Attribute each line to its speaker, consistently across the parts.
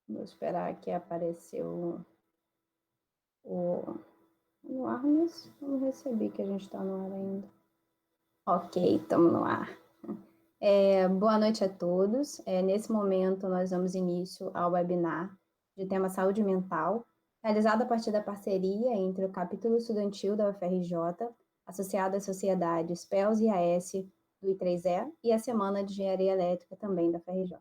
Speaker 1: Vou esperar aqui aparecer o no ar, mas não recebi que a gente está no ar ainda. Ok, estamos no ar. Boa noite a todos. Nesse momento, nós damos início ao webinar de tema saúde mental, realizado a partir da parceria entre o capítulo estudantil da UFRJ, associado às sociedades PELS e AS do I3E, e a Semana de Engenharia Elétrica também da UFRJ.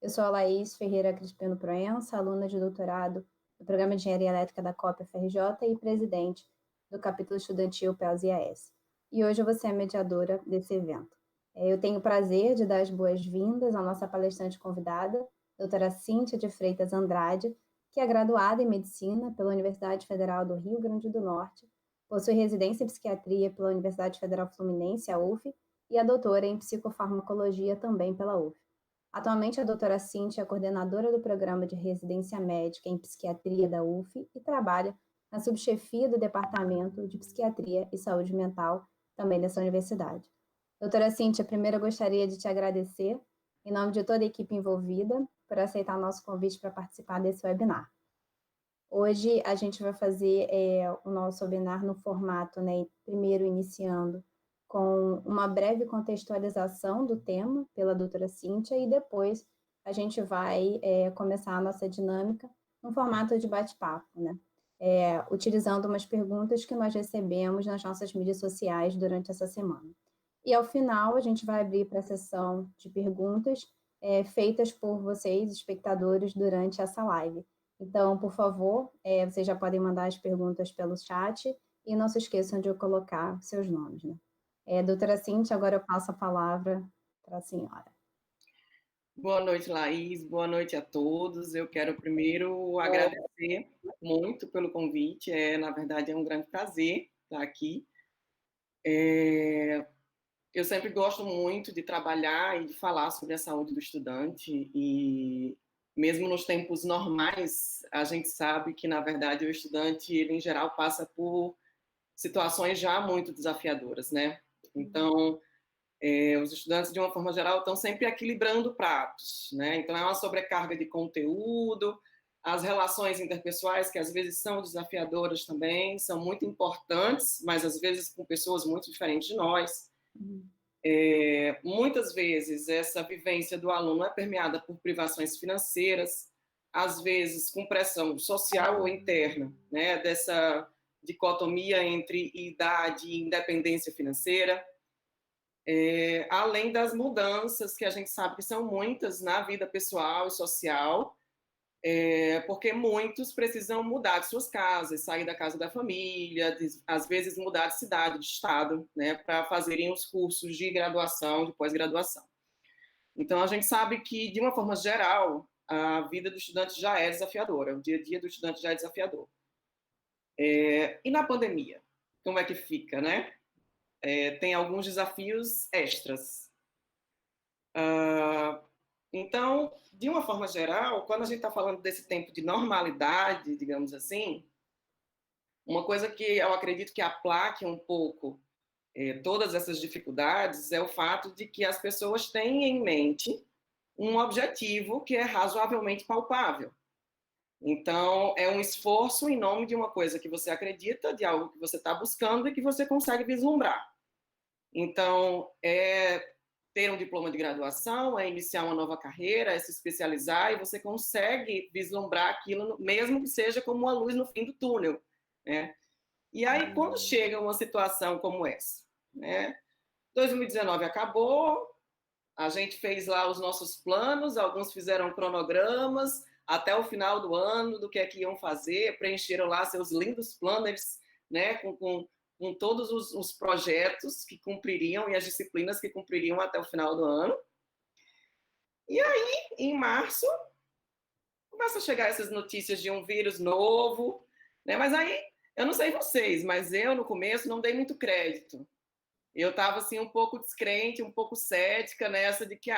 Speaker 1: Eu sou a Laís Ferreira Crispino Proença, aluna de doutorado do Programa de Engenharia Elétrica da COP-UFRJ e presidente do capítulo estudantil PELS e AS. E hoje eu vou ser a mediadora desse evento. Eu tenho o prazer de dar as boas-vindas à nossa palestrante convidada, doutora Cíntia de Freitas Andrade, que é graduada em Medicina pela Universidade Federal do Rio Grande do Norte, possui residência em Psiquiatria pela Universidade Federal Fluminense, a UF, e a doutora em Psicofarmacologia também pela UF. Atualmente, a doutora Cíntia é coordenadora do Programa de Residência Médica em Psiquiatria da UF e trabalha na subchefia do Departamento de Psiquiatria e Saúde Mental, também dessa universidade. Doutora Cíntia, primeiro eu gostaria de te agradecer, em nome de toda a equipe envolvida, por aceitar o nosso convite para participar desse webinar. Hoje a gente vai fazer o nosso webinar no formato, primeiro iniciando com uma breve contextualização do tema pela doutora Cíntia e depois a gente vai começar a nossa dinâmica no formato de bate-papo, utilizando umas perguntas que nós recebemos nas nossas mídias sociais durante essa semana. E ao final a gente vai abrir para a sessão de perguntas feitas por vocês, espectadores, durante essa live. Então, por favor, vocês já podem mandar as perguntas pelo chat e não se esqueçam de eu colocar seus nomes, doutora Cíntia, agora eu passo a palavra para a senhora.
Speaker 2: Boa noite, Laís. Boa noite a todos. Eu quero primeiro agradecer muito pelo convite. Na verdade, é um grande prazer estar aqui. Eu sempre gosto muito de trabalhar e de falar sobre a saúde do estudante e mesmo nos tempos normais, a gente sabe que, na verdade, o estudante, ele, em geral, passa por situações já muito desafiadoras, né? Então, os estudantes, de uma forma geral, estão sempre equilibrando pratos, né? Então, é uma sobrecarga de conteúdo, as relações interpessoais, que às vezes são desafiadoras também, são muito importantes, mas às vezes com pessoas muito diferentes de nós. Muitas vezes, essa vivência do aluno é permeada por privações financeiras, às vezes com pressão social ou interna, né? Dessa dicotomia entre idade e independência financeira. Além das mudanças que a gente sabe que são muitas na vida pessoal e social, porque muitos precisam mudar de suas casas, sair da casa da família, às vezes mudar de cidade, de estado, né, para fazerem os cursos de graduação, de pós-graduação. Então, a gente sabe que, de uma forma geral, a vida do estudante já é desafiadora, o dia a dia do estudante já é desafiador. E na pandemia, como é que fica, né? Tem alguns desafios extras. Então, de uma forma geral, quando a gente está falando desse tempo de normalidade, digamos assim, uma coisa que eu acredito que aplaque um pouco todas essas dificuldades é o fato de que as pessoas têm em mente um objetivo que é razoavelmente palpável. Então, é um esforço em nome de uma coisa que você acredita, de algo que você está buscando e que você consegue vislumbrar. Então, ter um diploma de graduação, iniciar uma nova carreira, se especializar, e você consegue vislumbrar aquilo, mesmo que seja como uma luz no fim do túnel, né? E aí, quando chega uma situação como essa, né? 2019 acabou, a gente fez lá os nossos planos, alguns fizeram cronogramas até o final do ano, do que é que iam fazer, preencheram lá seus lindos planners, né, com todos os projetos que cumpririam e as disciplinas que cumpririam até o final do ano. E aí, em março, começam a chegar essas notícias de um vírus novo, né? Mas aí, eu não sei vocês, mas eu, no começo, não dei muito crédito. Eu estava, assim, um pouco descrente, um pouco cética nessa de que,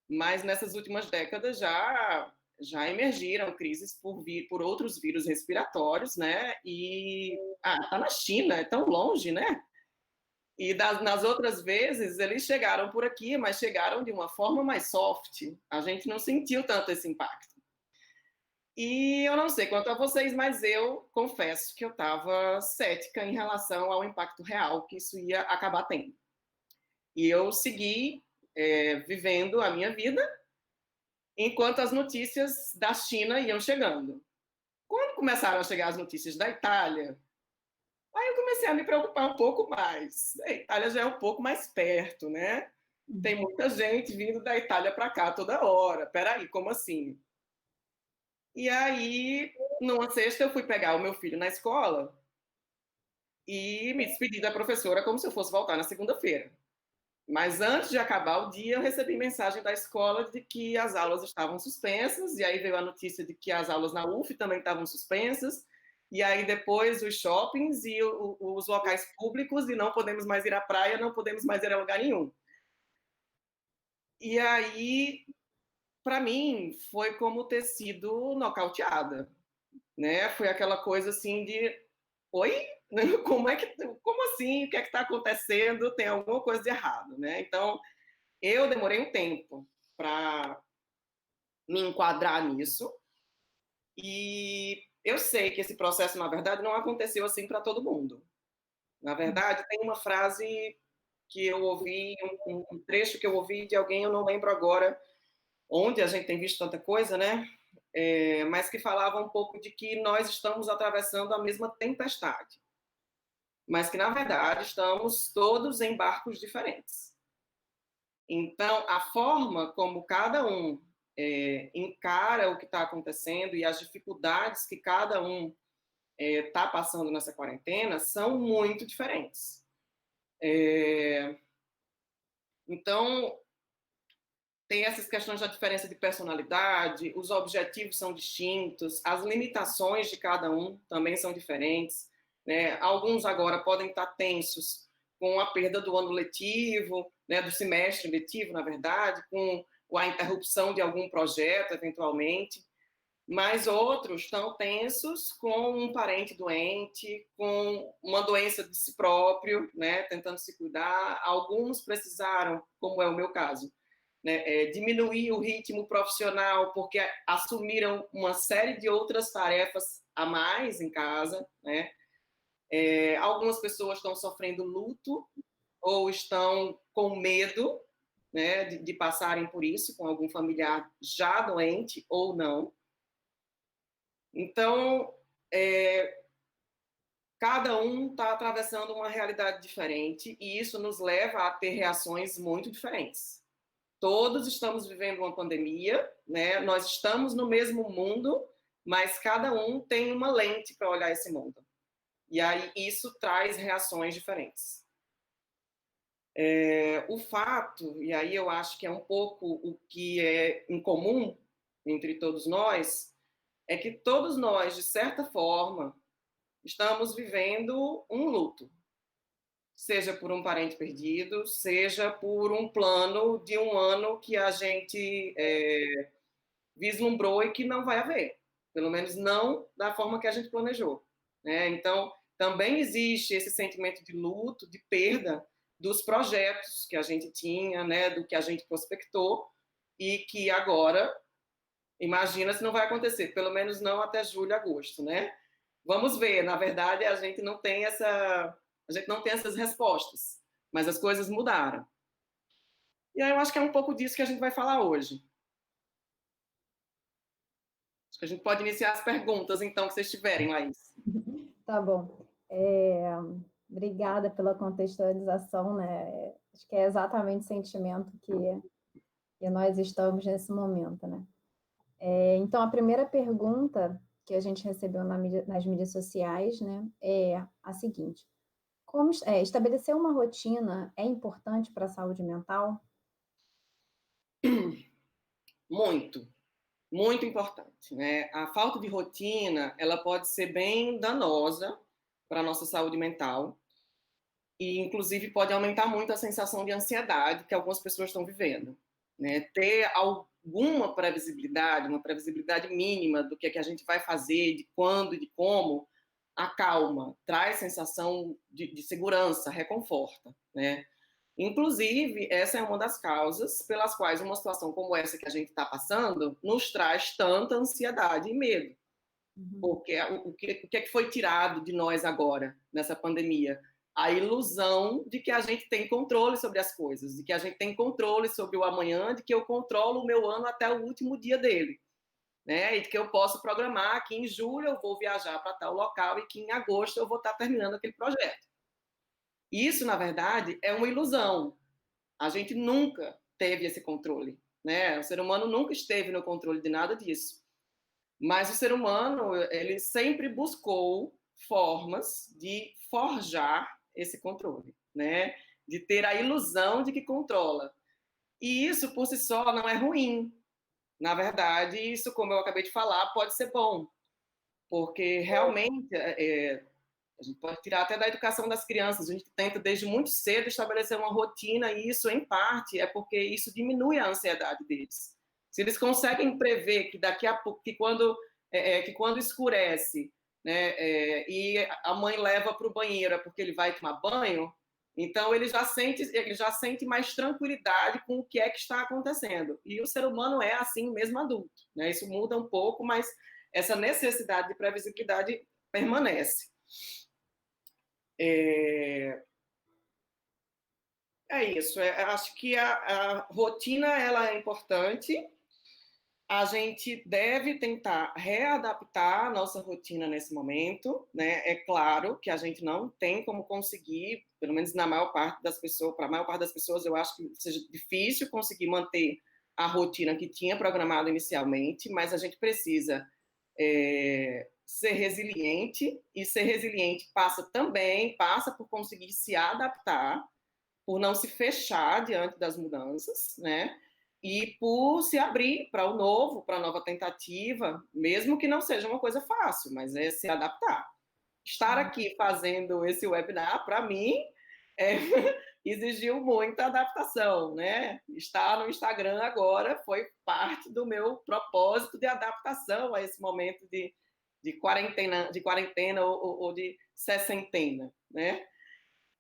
Speaker 2: mas nessas últimas décadas já emergiram crises por outros vírus respiratórios, né? E tá na China, é tão longe, né? E nas outras vezes eles chegaram por aqui, mas chegaram de uma forma mais soft. A gente não sentiu tanto esse impacto. E eu não sei quanto a vocês, mas eu confesso que eu estava cética em relação ao impacto real que isso ia acabar tendo. E eu segui vivendo a minha vida enquanto as notícias da China iam chegando. Quando começaram a chegar as notícias da Itália, aí eu comecei a me preocupar um pouco mais. A Itália já é um pouco mais perto, né? Tem muita gente vindo da Itália para cá toda hora. Peraí, como assim? E aí, numa sexta, eu fui pegar o meu filho na escola e me despedi da professora como se eu fosse voltar na segunda-feira. Mas antes de acabar o dia, eu recebi mensagem da escola de que as aulas estavam suspensas, e aí veio a notícia de que as aulas na UF também estavam suspensas, e aí depois os shoppings e os locais públicos, e não podemos mais ir à praia, não podemos mais ir a lugar nenhum. E aí, para mim, foi como ter sido nocauteada, né? Foi aquela coisa assim de, oi? Como assim? O que é que está acontecendo? Tem alguma coisa de errado, né? Então, eu demorei um tempo para me enquadrar nisso, e eu sei que esse processo, na verdade, não aconteceu assim para todo mundo. Na verdade, tem uma frase que eu ouvi, um trecho que eu ouvi de alguém, eu não lembro agora onde a gente tem visto tanta coisa, né? Mas que falava um pouco de que nós estamos atravessando a mesma tempestade, mas que, na verdade, estamos todos em barcos diferentes. Então, a forma como cada um encara o que está acontecendo e as dificuldades que cada um está passando nessa quarentena são muito diferentes. Então, tem essas questões da diferença de personalidade, os objetivos são distintos, as limitações de cada um também são diferentes, né? Alguns agora podem estar tensos com a perda do ano letivo, né, do semestre letivo, na verdade, com a interrupção de algum projeto, eventualmente, mas outros estão tensos com um parente doente, com uma doença de si próprio, né, tentando se cuidar. Alguns precisaram, como é o meu caso, né, diminuir o ritmo profissional porque assumiram uma série de outras tarefas a mais em casa, né? Algumas pessoas estão sofrendo luto ou estão com medo, né, de passarem por isso com algum familiar já doente ou não. Então, cada um está atravessando uma realidade diferente e isso nos leva a ter reações muito diferentes. Todos estamos vivendo uma pandemia, né? Nós estamos no mesmo mundo, mas cada um tem uma lente para olhar esse mundo. E aí isso traz reações diferentes. O fato, e aí eu acho que é um pouco o que é em comum entre todos nós, é que todos nós, de certa forma, estamos vivendo um luto. Seja por um parente perdido, seja por um plano de um ano que a gente vislumbrou e que não vai haver, pelo menos não da forma que a gente planejou, né? Então, também existe esse sentimento de luto, de perda dos projetos que a gente tinha, né, do que a gente prospectou e que agora, imagina se não vai acontecer, pelo menos não até julho, agosto, né? Vamos ver, na verdade, a gente não tem essas respostas, mas as coisas mudaram. E aí eu acho que é um pouco disso que a gente vai falar hoje. Acho que a gente pode iniciar as perguntas, então, que vocês tiverem, Laís.
Speaker 1: Tá bom. Obrigada pela contextualização, né? Acho que é exatamente o sentimento que nós estamos nesse momento, né? Então, a primeira pergunta que a gente recebeu nas mídias sociais, né, é a seguinte: como estabelecer uma rotina é importante para a saúde mental?
Speaker 2: Muito, muito importante, né? A falta de rotina, ela pode ser bem danosa para a nossa saúde mental e, inclusive, pode aumentar muito a sensação de ansiedade que algumas pessoas estão vivendo, né? Ter alguma previsibilidade, uma previsibilidade mínima do que é que a gente vai fazer, de quando e de como, acalma, traz sensação de segurança, reconforta, né? Inclusive, essa é uma das causas pelas quais uma situação como essa que a gente está passando nos traz tanta ansiedade e medo. Porque o que é que foi tirado de nós agora, nessa pandemia? A ilusão de que a gente tem controle sobre as coisas, de que a gente tem controle sobre o amanhã, de que eu controlo o meu ano até o último dia dele. Né? E de que eu posso programar que em julho eu vou viajar para tal local e que em agosto eu vou estar terminando aquele projeto. Isso, na verdade, é uma ilusão. A gente nunca teve esse controle, né? O ser humano nunca esteve no controle de nada disso. Mas o ser humano, ele sempre buscou formas de forjar esse controle, né? De ter a ilusão de que controla. E isso, por si só, não é ruim. Na verdade, isso, como eu acabei de falar, pode ser bom. Porque realmente a gente pode tirar até da educação das crianças. A gente tenta desde muito cedo estabelecer uma rotina e isso, em parte, é porque isso diminui a ansiedade deles. Se eles conseguem prever que daqui a pouco, que quando escurece, né, e a mãe leva para o banheiro é porque ele vai tomar banho, então ele já sente mais tranquilidade com o que é que está acontecendo. E o ser humano é assim mesmo adulto, né? Isso muda um pouco, mas essa necessidade de previsibilidade permanece. É, isso. Acho que a rotina ela é importante. A gente deve tentar readaptar a nossa rotina nesse momento, né? É claro que a gente não tem como conseguir, pelo menos na maior parte das pessoas, para a maior parte das pessoas, eu acho que seja difícil conseguir manter a rotina que tinha programado inicialmente, mas a gente precisa ser resiliente, e ser resiliente passa por conseguir se adaptar, por não se fechar diante das mudanças, né? E por se abrir para o novo, para a nova tentativa, mesmo que não seja uma coisa fácil, mas é se adaptar. Estar aqui fazendo esse webinar, para mim, é, exigiu muita adaptação, né? Estar no Instagram agora foi parte do meu propósito de adaptação a esse momento de quarentena ou de sessentena, né?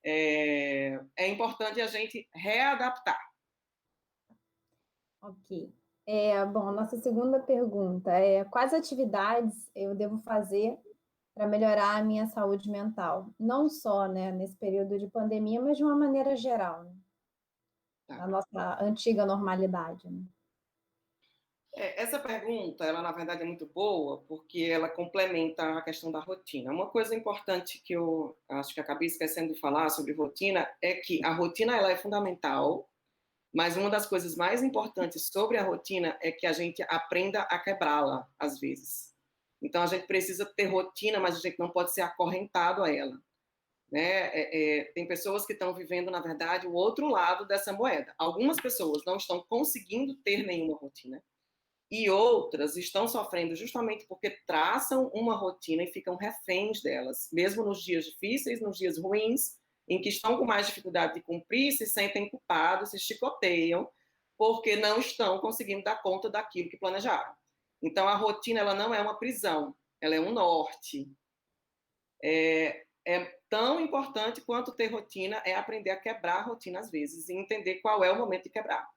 Speaker 2: É importante a gente readaptar.
Speaker 1: Ok. Bom, a nossa segunda pergunta é: quais atividades eu devo fazer para melhorar a minha saúde mental? Não só, né, nesse período de pandemia, mas de uma maneira geral, né?
Speaker 2: Tá?
Speaker 1: Na nossa antiga normalidade, né?
Speaker 2: Essa pergunta, ela na verdade é muito boa, porque ela complementa a questão da rotina. Uma coisa importante que eu acho que acabei esquecendo de falar sobre rotina é que a rotina ela é fundamental, mas uma das coisas mais importantes sobre a rotina é que a gente aprenda a quebrá-la, às vezes. Então, a gente precisa ter rotina, mas a gente não pode ser acorrentado a ela. Né? Tem pessoas que estão vivendo, na verdade, o outro lado dessa moeda. Algumas pessoas não estão conseguindo ter nenhuma rotina, e outras estão sofrendo justamente porque traçam uma rotina e ficam reféns delas, mesmo nos dias difíceis, nos dias ruins, em que estão com mais dificuldade de cumprir, se sentem culpados, se chicoteiam, porque não estão conseguindo dar conta daquilo que planejaram. Então, a rotina ela não é uma prisão, ela é um norte. É tão importante quanto ter rotina é aprender a quebrar a rotina às vezes e entender qual é o momento de quebrar,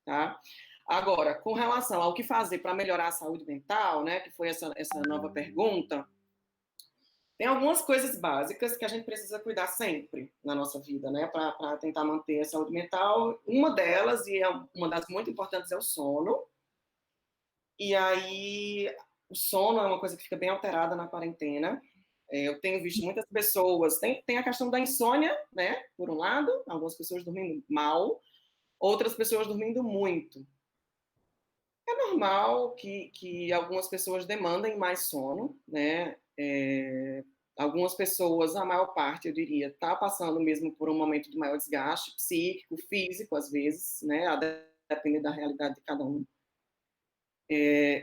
Speaker 2: tá? Agora, com relação ao que fazer para melhorar a saúde mental, né, que foi essa nova pergunta, tem algumas coisas básicas que a gente precisa cuidar sempre na nossa vida, né, para tentar manter a saúde mental. Uma delas, e é uma das muito importantes, é o sono. E aí, o sono é uma coisa que fica bem alterada na quarentena. Eu tenho visto muitas pessoas, tem a questão da insônia, né, por um lado, algumas pessoas dormindo mal, outras pessoas dormindo muito. É normal que algumas pessoas demandem mais sono, né? Algumas pessoas, a maior parte, eu diria, está passando mesmo por um momento de maior desgaste psíquico, físico, às vezes, né? A depender da realidade de cada um.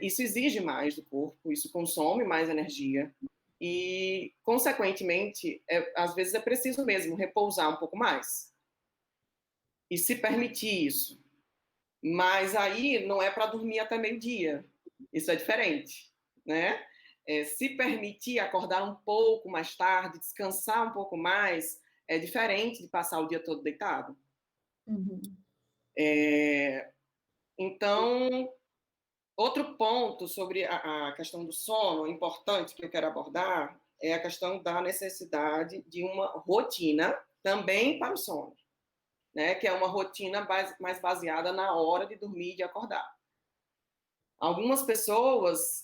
Speaker 2: Isso exige mais do corpo, isso consome mais energia e, consequentemente, às vezes é preciso mesmo repousar um pouco mais e se permitir isso. Mas aí não é para dormir até meio-dia. Isso é diferente, né? Se permitir acordar um pouco mais tarde, descansar um pouco mais, é diferente de passar o dia todo deitado.
Speaker 1: Uhum.
Speaker 2: Então, outro ponto sobre a questão do sono importante que eu quero abordar é a questão da necessidade de uma rotina também para o sono, né? Que é uma rotina mais baseada na hora de dormir e de acordar. Algumas pessoas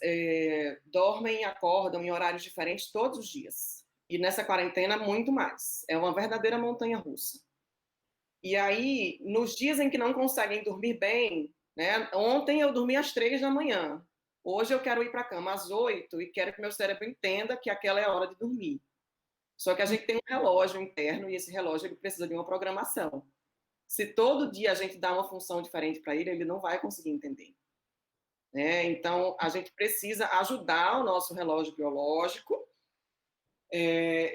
Speaker 2: dormem e acordam em horários diferentes todos os dias. E nessa quarentena, muito mais. É uma verdadeira montanha-russa. E aí, nos dias em que não conseguem dormir bem, né? Ontem eu dormi às 3 da manhã. Hoje eu quero ir para a cama às 8 e quero que meu cérebro entenda que aquela é a hora de dormir. Só que a gente tem um relógio interno e esse relógio ele precisa de uma programação. Se todo dia a gente dá uma função diferente para ele, ele não vai conseguir entender. Né? Então, a gente precisa ajudar o nosso relógio biológico,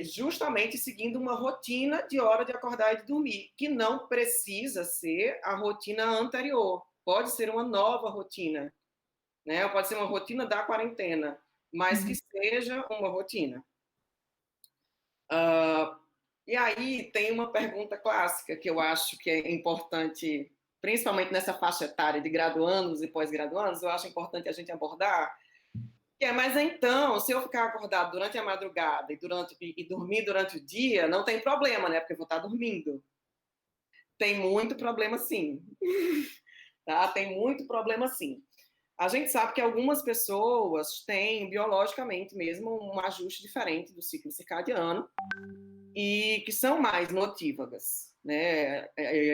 Speaker 2: justamente seguindo uma rotina de hora de acordar e de dormir, que não precisa ser a rotina anterior. Pode ser uma nova rotina, né? Pode ser uma rotina da quarentena, mas que seja uma rotina. E aí tem uma pergunta clássica que eu acho que é importante, principalmente nessa faixa etária de graduandos e pós-graduandos, eu acho importante a gente abordar, mas então, se eu ficar acordado durante a madrugada e dormir durante o dia, não tem problema, né? Porque eu vou estar dormindo. Tem muito problema, sim. Tá? Tem muito problema, sim. A gente sabe que algumas pessoas têm, biologicamente mesmo, um ajuste diferente do ciclo circadiano e que são mais notívagas, né?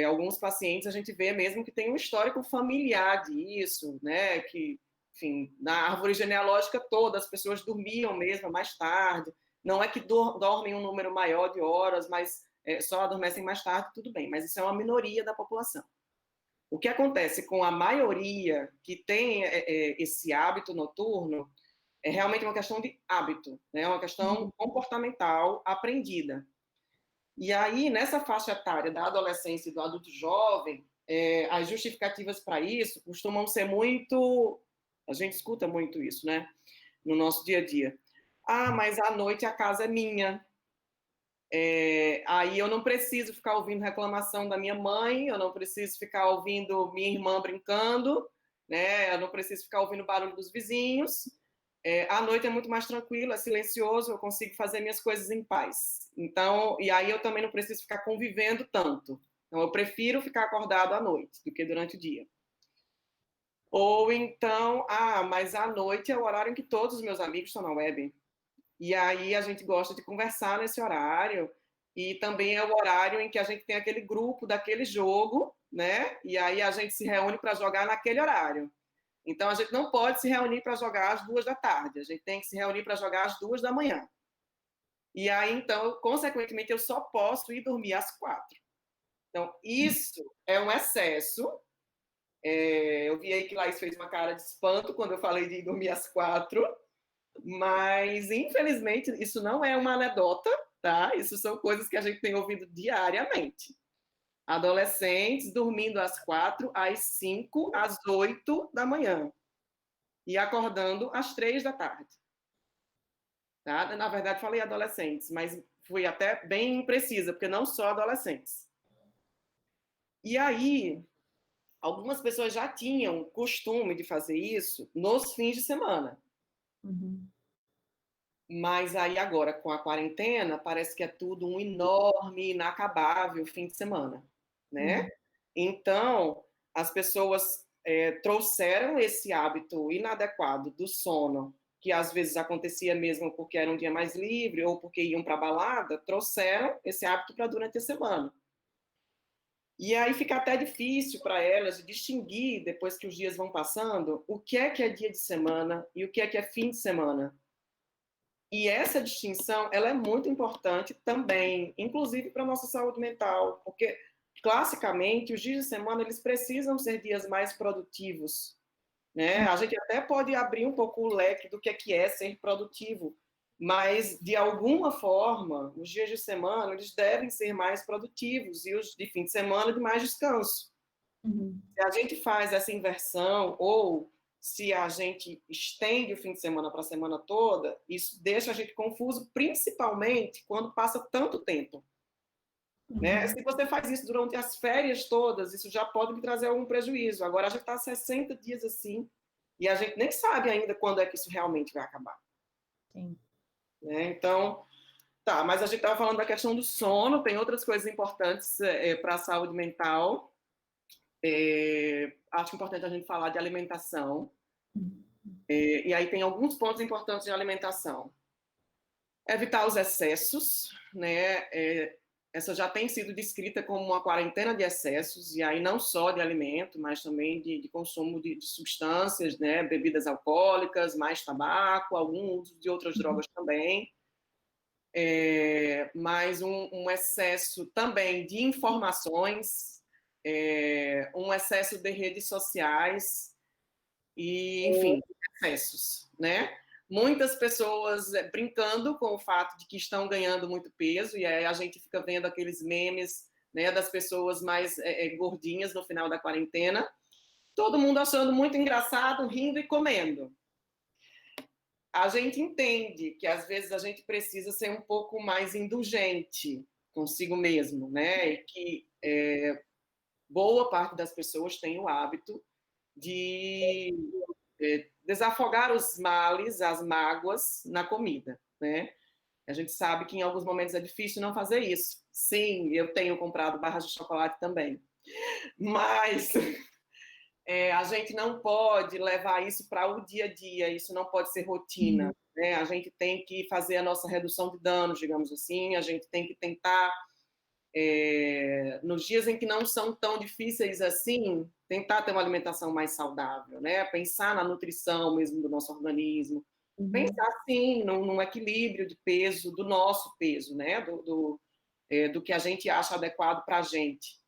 Speaker 2: Alguns pacientes a gente vê mesmo que tem um histórico familiar disso, né? Que enfim, na árvore genealógica toda, as pessoas dormiam mesmo mais tarde. Não é que dormem um número maior de horas, mas só adormecem mais tarde, tudo bem. Mas isso é uma minoria da população. O que acontece com a maioria que tem esse hábito noturno é realmente uma questão de hábito, né? É uma questão comportamental aprendida. E aí, nessa faixa etária da adolescência e do adulto jovem, as justificativas para isso costumam ser muito. A gente escuta muito isso, né? No nosso dia a dia. Ah, mas à noite a casa é minha. Aí eu não preciso ficar ouvindo reclamação da minha mãe, eu não preciso ficar ouvindo minha irmã brincando, né? Eu não preciso ficar ouvindo o barulho dos vizinhos. À noite é muito mais tranquilo, é silencioso, eu consigo fazer minhas coisas em paz. Então, e aí eu também não preciso ficar convivendo tanto. Então, eu prefiro ficar acordado à noite do que durante o dia. Ou então, mas à noite é o horário em que todos os meus amigos estão na web. E aí a gente gosta de conversar nesse horário. E também é o horário em que a gente tem aquele grupo daquele jogo, né? E aí a gente se reúne para jogar naquele horário. Então, a gente não pode se reunir para jogar às 2 da tarde, a gente tem que se reunir para jogar às 2 da manhã. E aí, então, consequentemente, eu só posso ir dormir às 4. Então, isso é um excesso. Eu vi aí que Laís fez uma cara de espanto quando eu falei de ir dormir às 4, mas, infelizmente, isso não é uma anedota, tá? Isso são coisas que a gente tem ouvido diariamente. Adolescentes dormindo às 4, às 5, às 8 da manhã. E acordando às 3 da tarde. Tá? Na verdade, falei adolescentes, mas fui até bem imprecisa, porque não só adolescentes. E aí, algumas pessoas já tinham costume de fazer isso nos fins de semana. Mas aí agora, com a quarentena, parece que é tudo um enorme, inacabável fim de semana, né? Então, as pessoas trouxeram esse hábito inadequado do sono, que às vezes acontecia mesmo porque era um dia mais livre ou porque iam para a balada, trouxeram esse hábito para durante a semana. E aí fica até difícil para elas distinguir, depois que os dias vão passando, o que é dia de semana e o que é fim de semana. E essa distinção, ela é muito importante também, inclusive para a nossa saúde mental, porque, classicamente, os dias de semana, eles precisam ser dias mais produtivos, né? A gente até pode abrir um pouco o leque do que é ser produtivo, mas, de alguma forma, os dias de semana, eles devem ser mais produtivos e os de fim de semana de mais descanso. Se a gente faz essa inversão ou se a gente estende o fim de semana para a semana toda, isso deixa a gente confuso, principalmente quando passa tanto tempo. Né? Se você faz isso durante as férias todas, isso já pode lhe trazer algum prejuízo. Agora a gente está 60 dias assim, e a gente nem sabe ainda quando é que isso realmente vai acabar.
Speaker 1: Sim.
Speaker 2: Né? Então, tá, mas a gente estava falando da questão do sono, tem outras coisas importantes para a saúde mental. Acho importante a gente falar de alimentação. E aí tem alguns pontos importantes de alimentação. Evitar os excessos, né? Essa já tem sido descrita como uma quarentena de excessos, e aí não só de alimento, mas também de consumo de substâncias, né? Bebidas alcoólicas, mais tabaco, algum uso de outras drogas também. Mas um excesso também de informações, um excesso de redes sociais, e, enfim, excessos, né? Muitas pessoas brincando com o fato de que estão ganhando muito peso, e aí a gente fica vendo aqueles memes, né, das pessoas mais gordinhas no final da quarentena, todo mundo achando muito engraçado, rindo e comendo. A gente entende que às vezes a gente precisa ser um pouco mais indulgente consigo mesmo, né? E que boa parte das pessoas tem o hábito de desafogar os males, as mágoas na comida, né? A gente sabe que em alguns momentos é difícil não fazer isso. Sim, eu tenho comprado barras de chocolate também. Mas a gente não pode levar isso para o dia a dia, isso não pode ser rotina. Né? A gente tem que fazer a nossa redução de danos, digamos assim, a gente tem que tentar, nos dias em que não são tão difíceis assim, tentar ter uma alimentação mais saudável, né? Pensar na nutrição mesmo do nosso organismo, pensar, sim, num equilíbrio de peso, do nosso peso, né? Do que a gente acha adequado para a gente.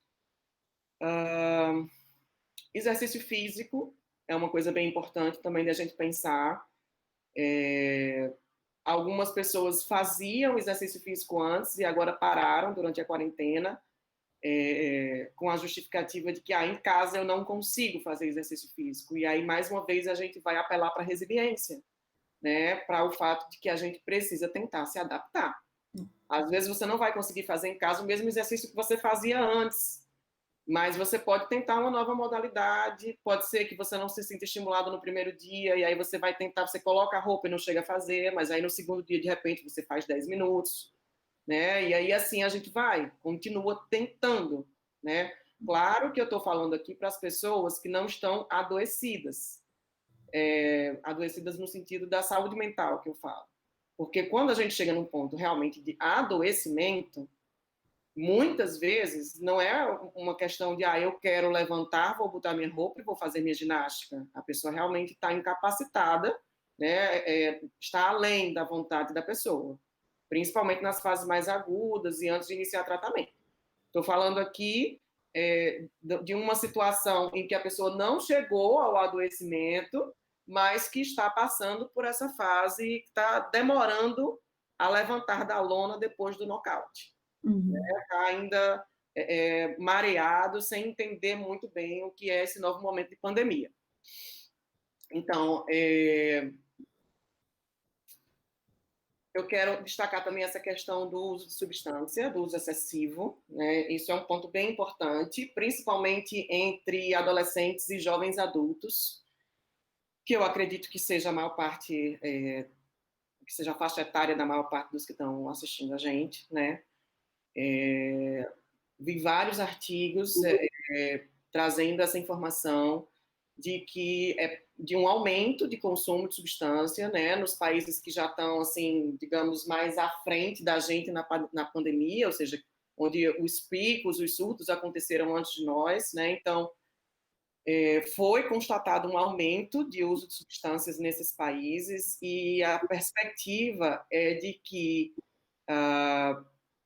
Speaker 2: Exercício físico é uma coisa bem importante também da gente pensar. Algumas pessoas faziam exercício físico antes e agora pararam durante a quarentena, com a justificativa de que em casa eu não consigo fazer exercício físico. E aí, mais uma vez, a gente vai apelar para a resiliência, né? Para o fato de que a gente precisa tentar se adaptar. Às vezes você não vai conseguir fazer em casa o mesmo exercício que você fazia antes, mas você pode tentar uma nova modalidade, pode ser que você não se sinta estimulado no primeiro dia, e aí você vai tentar, você coloca a roupa e não chega a fazer, mas aí no segundo dia, de repente, você faz 10 minutos, né? E aí assim a gente vai, continua tentando, né? Claro que eu estou falando aqui para as pessoas que não estão adoecidas, adoecidas no sentido da saúde mental que eu falo. Porque quando a gente chega num ponto realmente de adoecimento, muitas vezes não é uma questão de eu quero levantar, vou botar minha roupa e vou fazer minha ginástica. A pessoa realmente está incapacitada, né? Está além da vontade da pessoa, principalmente nas fases mais agudas e antes de iniciar tratamento. Estou falando aqui de uma situação em que a pessoa não chegou ao adoecimento, mas que está passando por essa fase e está demorando a levantar da lona depois do nocaute. Está ainda mareado, sem entender muito bem o que é esse novo momento de pandemia. Então, eu quero destacar também essa questão do uso de substância, do uso excessivo, né? Isso é um ponto bem importante, principalmente entre adolescentes e jovens adultos, que eu acredito que seja a maior parte, que seja a faixa etária da maior parte dos que estão assistindo a gente, né? Vi vários artigos trazendo essa informação de que de um aumento de consumo de substância, né, nos países que já estão, assim, digamos, mais à frente da gente na pandemia, ou seja, onde os picos, os surtos aconteceram antes de nós, né, então foi constatado um aumento de uso de substâncias nesses países e a perspectiva é de que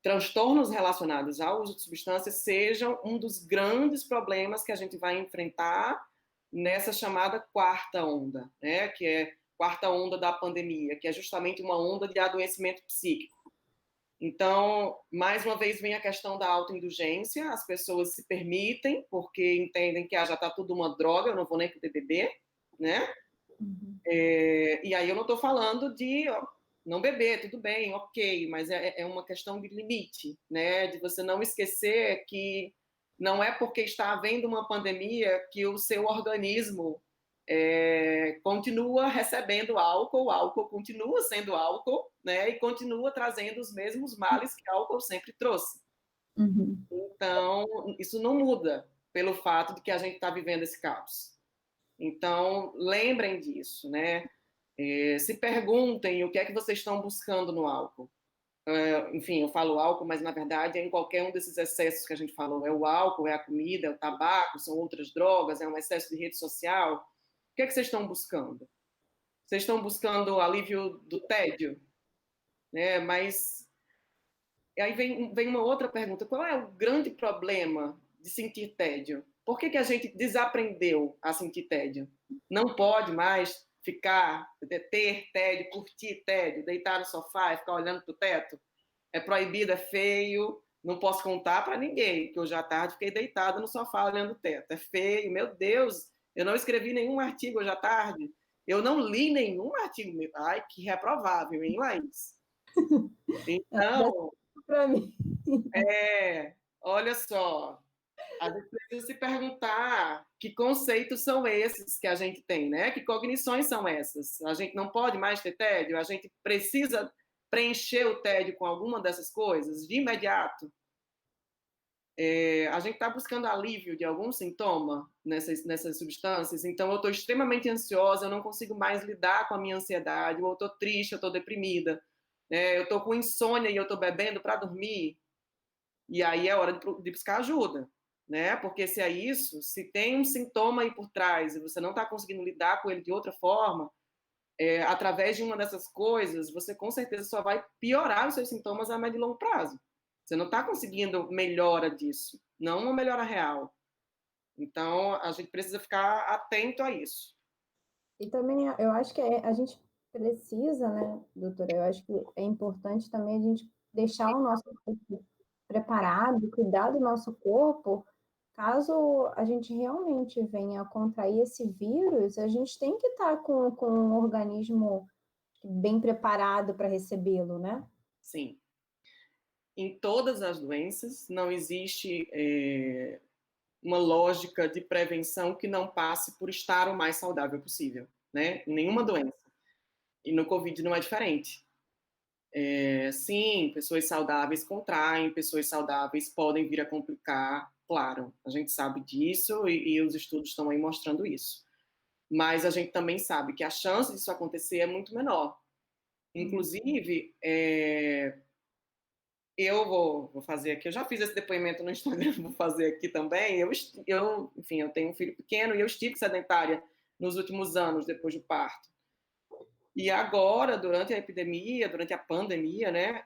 Speaker 2: transtornos relacionados ao uso de substâncias sejam um dos grandes problemas que a gente vai enfrentar nessa chamada quarta onda, né? Que é quarta onda da pandemia, que é justamente uma onda de adoecimento psíquico. Então, mais uma vez vem a questão da autoindulgência, as pessoas se permitem, porque entendem que já está tudo uma droga, eu não vou nem poder beber, né? E aí eu não estou falando de não beber, tudo bem, ok, mas é uma questão de limite, né? De você não esquecer que não é porque está havendo uma pandemia que o seu organismo continua recebendo álcool, o álcool continua sendo álcool, né? E continua trazendo os mesmos males que álcool sempre trouxe.
Speaker 1: Uhum.
Speaker 2: Então, isso não muda pelo fato de que a gente está vivendo esse caos. Então, lembrem disso, né? Se perguntem o que é que vocês estão buscando no álcool. Enfim, eu falo álcool, mas na verdade é em qualquer um desses excessos que a gente falou. É o álcool, é a comida, é o tabaco, são outras drogas, é um excesso de rede social. O que é que vocês estão buscando? Vocês estão buscando o alívio do tédio? Né? Mas aí vem uma outra pergunta. Qual é o grande problema de sentir tédio? Por que a gente desaprendeu a sentir tédio? Não pode mais ficar, ter tédio, curtir tédio, deitar no sofá e ficar olhando para o teto? É proibido, é feio, não posso contar para ninguém, que hoje à tarde fiquei deitada no sofá olhando o teto. É feio, meu Deus, eu não escrevi nenhum artigo hoje à tarde, eu não li nenhum artigo. Ai, que reprovável, hein, Laís? Então,
Speaker 1: Para mim.
Speaker 2: olha só, a gente precisa se perguntar que conceitos são esses que a gente tem, né? Que cognições são essas? A gente não pode mais ter tédio? A gente precisa preencher o tédio com alguma dessas coisas de imediato? A gente está buscando alívio de algum sintoma nessas substâncias, então eu estou extremamente ansiosa, eu não consigo mais lidar com a minha ansiedade, ou eu estou triste, eu estou deprimida, eu estou com insônia e eu estou bebendo para dormir, e aí é hora de buscar ajuda, né? Porque se é isso, se tem um sintoma aí por trás e você não está conseguindo lidar com ele de outra forma, através de uma dessas coisas, você com certeza só vai piorar os seus sintomas a médio e longo prazo. Você não está conseguindo melhora disso, não uma melhora real. Então, a gente precisa ficar atento a isso.
Speaker 1: E também eu acho que a gente precisa, né, doutora? Eu acho que é importante também a gente deixar o nosso corpo preparado, cuidar do nosso corpo. Caso a gente realmente venha a contrair esse vírus, a gente tem que estar com um organismo bem preparado para recebê-lo, né?
Speaker 2: Sim. Em todas as doenças, não existe uma lógica de prevenção que não passe por estar o mais saudável possível, né? Em nenhuma doença. E no Covid não é diferente. Sim, pessoas saudáveis contraem, pessoas saudáveis podem vir a complicar, claro, a gente sabe disso e os estudos estão aí mostrando isso. Mas a gente também sabe que a chance disso acontecer é muito menor. Inclusive, eu vou fazer aqui, eu já fiz esse depoimento no Instagram, vou fazer aqui também. Enfim, eu tenho um filho pequeno e eu estive sedentária nos últimos anos, depois do parto. E agora, durante a epidemia, durante a pandemia, né,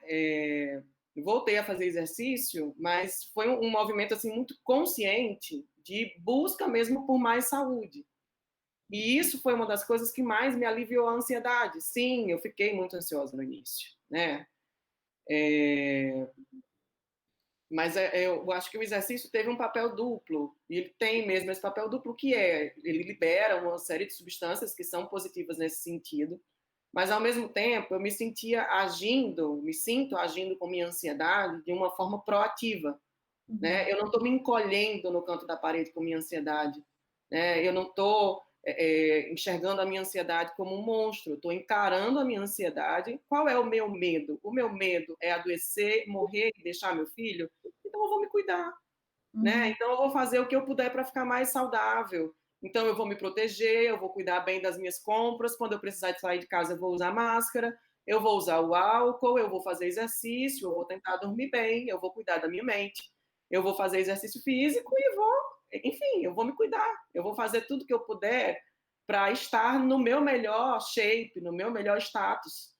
Speaker 2: voltei a fazer exercício, mas foi um movimento assim muito consciente de busca mesmo por mais saúde. E isso foi uma das coisas que mais me aliviou a ansiedade. Sim, eu fiquei muito ansiosa no início, né? Mas eu acho que o exercício teve um papel duplo, e ele tem mesmo esse papel duplo, que ele libera uma série de substâncias que são positivas nesse sentido, mas ao mesmo tempo eu me sinto agindo com minha ansiedade de uma forma proativa, né? Eu não estou me encolhendo no canto da parede com minha ansiedade, né? Eu não estou enxergando a minha ansiedade como um monstro, estou encarando a minha ansiedade. Qual é o meu medo? O meu medo é adoecer, morrer e deixar meu filho? Então eu vou me cuidar, né? Então eu vou fazer o que eu puder para ficar mais saudável. Então eu vou me proteger, eu vou cuidar bem das minhas compras. Quando eu precisar de sair de casa, eu vou usar máscara, eu vou usar o álcool, eu vou fazer exercício, eu vou tentar dormir bem, eu vou cuidar da minha mente, eu vou fazer exercício físico e enfim, eu vou me cuidar. Eu vou fazer tudo que eu puder para estar no meu melhor shape, no meu melhor status.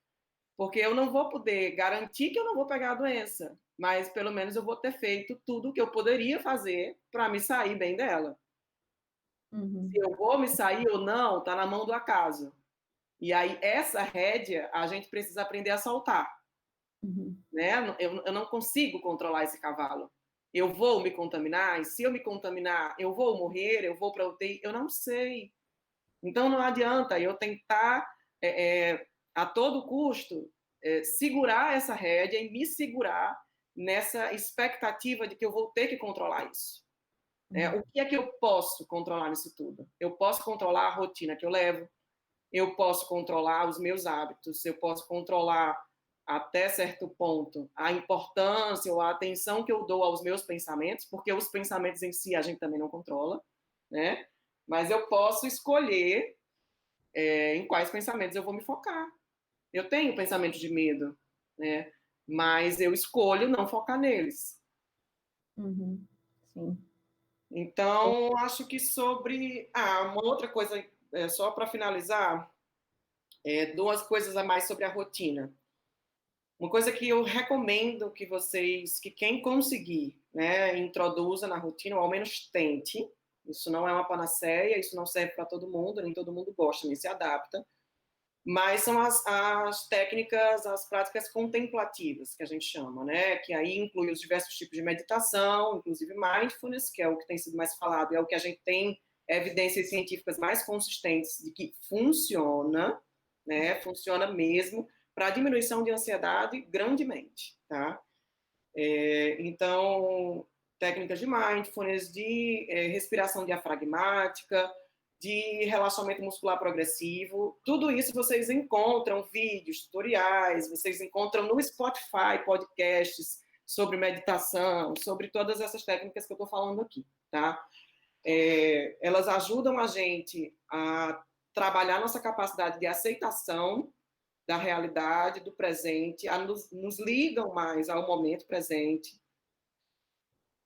Speaker 2: Porque eu não vou poder garantir que eu não vou pegar a doença, mas pelo menos eu vou ter feito tudo o que eu poderia fazer para me sair bem dela. Se eu vou me sair ou não, está na mão do acaso. E aí, essa rédea, a gente precisa aprender a soltar. Né? Eu não consigo controlar esse cavalo. Eu vou me contaminar, e se eu me contaminar, eu vou morrer, eu vou para UTI, eu não sei. Então, não adianta eu tentar, a todo custo, segurar essa rédea e me segurar nessa expectativa de que eu vou ter que controlar isso. O que é que eu posso controlar nisso tudo? Eu posso controlar a rotina que eu levo, eu posso controlar os meus hábitos, eu posso controlar até certo ponto a importância ou a atenção que eu dou aos meus pensamentos, porque os pensamentos em si a gente também não controla, né? Mas eu posso escolher em quais pensamentos eu vou me focar. Eu tenho pensamento de medo, né? Mas eu escolho não focar neles.
Speaker 1: Uhum. Sim.
Speaker 2: Então, acho que sobre... uma outra coisa, só para finalizar, duas coisas a mais sobre a rotina. Uma coisa que eu recomendo que quem conseguir, né, introduza na rotina, ou ao menos tente. Isso não é uma panaceia, isso não serve para todo mundo, nem todo mundo gosta, nem se adapta. Mas são as técnicas, as práticas contemplativas, que a gente chama, né? Que aí inclui os diversos tipos de meditação, inclusive mindfulness, que é o que tem sido mais falado, é o que a gente tem evidências científicas mais consistentes de que funciona, né? Funciona mesmo para a diminuição de ansiedade grandemente, tá? Então, técnicas de mindfulness, de respiração diafragmática, de relaxamento muscular progressivo, tudo isso vocês encontram vídeos, tutoriais, vocês encontram no Spotify podcasts sobre meditação, sobre todas essas técnicas que eu estou falando aqui, tá? Elas ajudam a gente a trabalhar nossa capacidade de aceitação da realidade, do presente, nos ligam mais ao momento presente.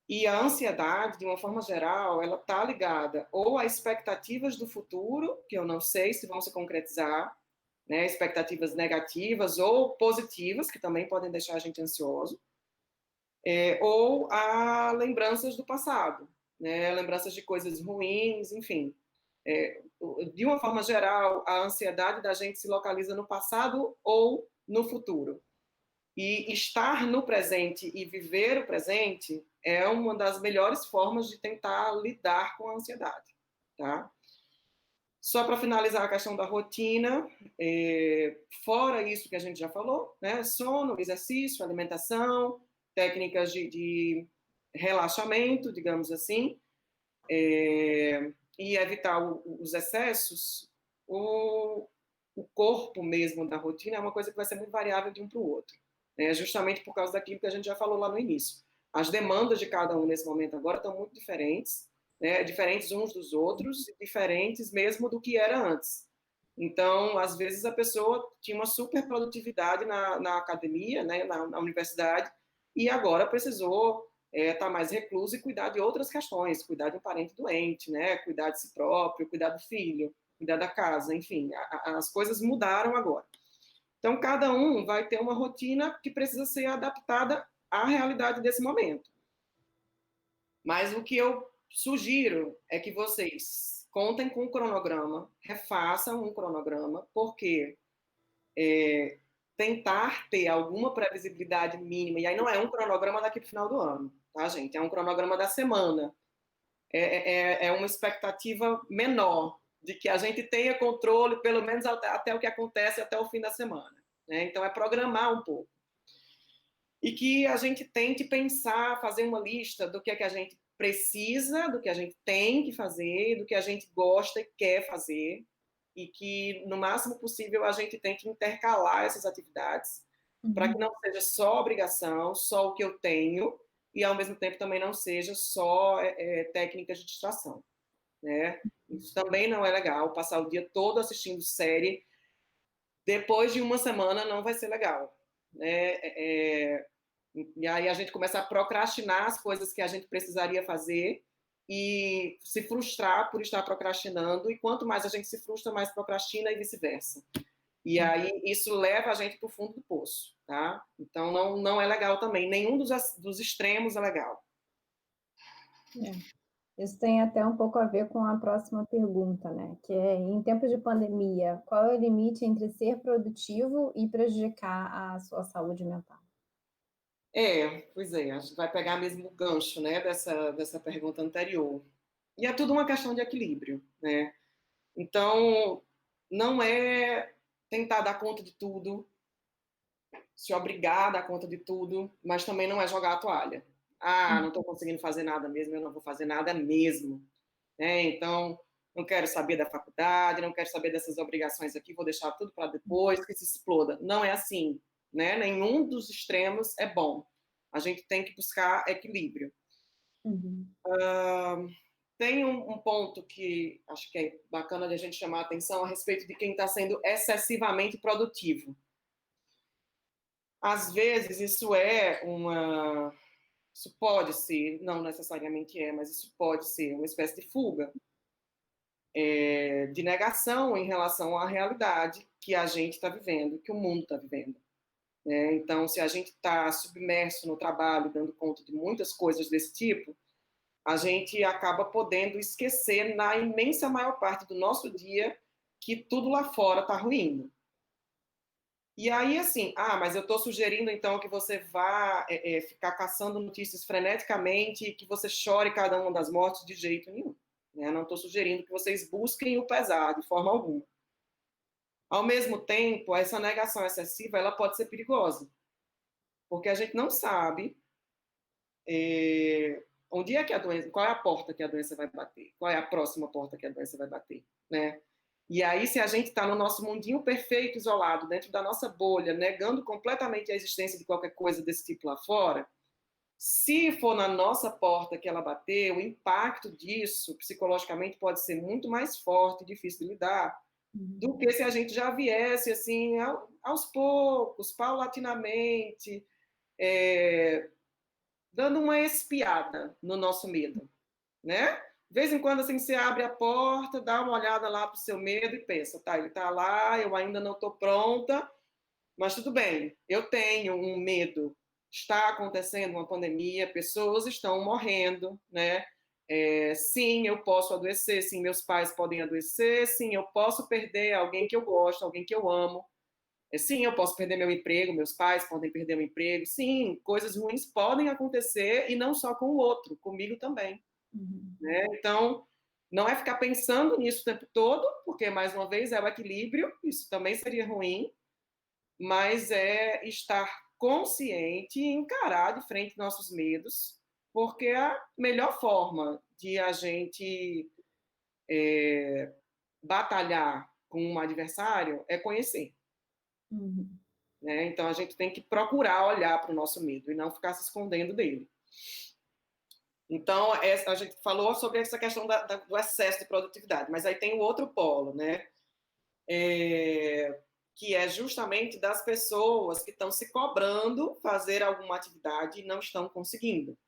Speaker 2: E a ansiedade, de uma forma geral, ela está ligada ou a expectativas do futuro, que eu não sei se vão se concretizar, né, expectativas negativas ou positivas, que também podem deixar a gente ansioso, ou a lembranças do passado, né, lembranças de coisas ruins, enfim. De uma forma geral, a ansiedade da gente se localiza no passado ou no futuro. E estar no presente e viver o presente é uma das melhores formas de tentar lidar com a ansiedade, tá? Só para finalizar a questão da rotina, fora isso que a gente já falou, né? Sono, exercício, alimentação, técnicas de relaxamento, digamos assim, e evitar os excessos, o corpo mesmo da rotina é uma coisa que vai ser muito variável de um para o outro, né? Justamente por causa daquilo que a gente já falou lá no início. As demandas de cada um nesse momento agora estão muito diferentes, né? Diferentes uns dos outros, diferentes mesmo do que era antes. Então, às vezes a pessoa tinha uma super produtividade na academia, né, na universidade, e agora precisou estar mais recluso e cuidar de outras questões, cuidar de um parente doente, né, cuidar de si próprio, cuidar do filho, cuidar da casa, enfim, as coisas mudaram agora. Então, cada um vai ter uma rotina que precisa ser adaptada à realidade desse momento. Mas o que eu sugiro é que vocês contem com um cronograma, refaçam um cronograma, porque tentar ter alguma previsibilidade mínima, e aí não é um cronograma daqui para o final do ano, tá, gente? É um cronograma da semana. É uma expectativa menor de que a gente tenha controle, pelo menos até o que acontece até o fim da semana, né? Então, é programar um pouco. E que a gente tente pensar, fazer uma lista do que é que a gente precisa, do que a gente tem que fazer, do que a gente gosta e quer fazer, e que, no máximo possível, a gente tente intercalar essas atividades, para que não seja só obrigação, só o que eu tenho, e, ao mesmo tempo, também não seja só técnicas de distração, né? Isso também não é legal, passar o dia todo assistindo série, depois de uma semana não vai ser legal, né? E aí a gente começa a procrastinar as coisas que a gente precisaria fazer e se frustrar por estar procrastinando, e quanto mais a gente se frustra, mais procrastina e vice-versa. E aí isso leva a gente para o fundo do poço, tá? Então não é legal também, nenhum dos extremos é legal.
Speaker 1: Isso tem até um pouco a ver com a próxima pergunta, né? Que é, em tempos de pandemia, qual é o limite entre ser produtivo e prejudicar a sua saúde mental?
Speaker 2: Pois é, a gente vai pegar mesmo o gancho, né, dessa pergunta anterior. E é tudo uma questão de equilíbrio, né? Então, não é tentar dar conta de tudo, se obrigar a dar conta de tudo, mas também não é jogar a toalha. Não estou conseguindo fazer nada mesmo, eu não vou fazer nada mesmo. Né? Então, não quero saber da faculdade, não quero saber dessas obrigações aqui, vou deixar tudo para depois, que se exploda. Não é assim. Né? Nenhum dos extremos é bom. A gente tem que buscar equilíbrio. Tem um ponto que acho que é bacana de a gente chamar a atenção a respeito de quem está sendo excessivamente produtivo. Às vezes, isso pode ser, não necessariamente mas isso pode ser uma espécie de fuga, de negação em relação à realidade que a gente está vivendo, que o mundo está vivendo. Né? Então, se a gente está submerso no trabalho, dando conta de muitas coisas desse tipo, a gente acaba podendo esquecer, na imensa maior parte do nosso dia, que tudo lá fora está ruindo. E aí, assim, mas eu estou sugerindo, então, que você vá ficar caçando notícias freneticamente e que você chore cada uma das mortes de jeito nenhum. Né? Não estou sugerindo que vocês busquem o pesar, de forma alguma. Ao mesmo tempo, essa negação excessiva, ela pode ser perigosa, porque a gente não sabe onde é que a doença, qual é a porta que a doença vai bater, qual é a próxima porta que a doença vai bater, né? E aí, se a gente está no nosso mundinho perfeito, isolado, dentro da nossa bolha, negando completamente a existência de qualquer coisa desse tipo lá fora, se for na nossa porta que ela bater, o impacto disso, psicologicamente, pode ser muito mais forte e difícil de lidar do que se a gente já viesse, assim, aos poucos, paulatinamente, dando uma espiada no nosso medo, né? De vez em quando, assim, você abre a porta, dá uma olhada lá para o seu medo e pensa, tá, ele está lá, eu ainda não estou pronta, mas tudo bem, eu tenho um medo. Está acontecendo uma pandemia, pessoas estão morrendo, né? Sim, eu posso adoecer, sim, meus pais podem adoecer, sim, eu posso perder alguém que eu gosto, alguém que eu amo. Sim, eu posso perder meu emprego, meus pais podem perder meu emprego. Sim, coisas ruins podem acontecer e não só com o outro, comigo também. Né? Então, não é ficar pensando nisso o tempo todo, porque, mais uma vez, é o equilíbrio, isso também seria ruim, mas é estar consciente e encarar de frente nossos medos, porque a melhor forma de a gente batalhar com um adversário é conhecer. Né? Então, a gente tem que procurar olhar para o nosso medo e não ficar se escondendo dele. Então, a gente falou sobre essa questão do excesso de produtividade, mas aí tem o outro polo, né? Que é justamente das pessoas que estão se cobrando fazer alguma atividade e não estão conseguindo.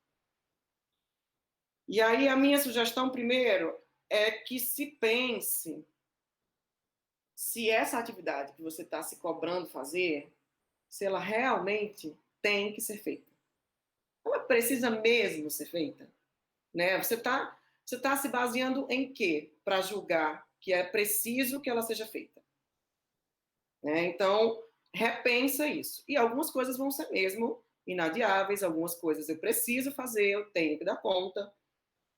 Speaker 2: E aí a minha sugestão, primeiro, é que se pense se essa atividade que você está se cobrando fazer, se ela realmente tem que ser feita. Ela precisa mesmo ser feita? Né? Você tá se baseando em quê para julgar que é preciso que ela seja feita? Né? Então, repensa isso. E algumas coisas vão ser mesmo inadiáveis, algumas coisas eu preciso fazer, eu tenho que dar conta.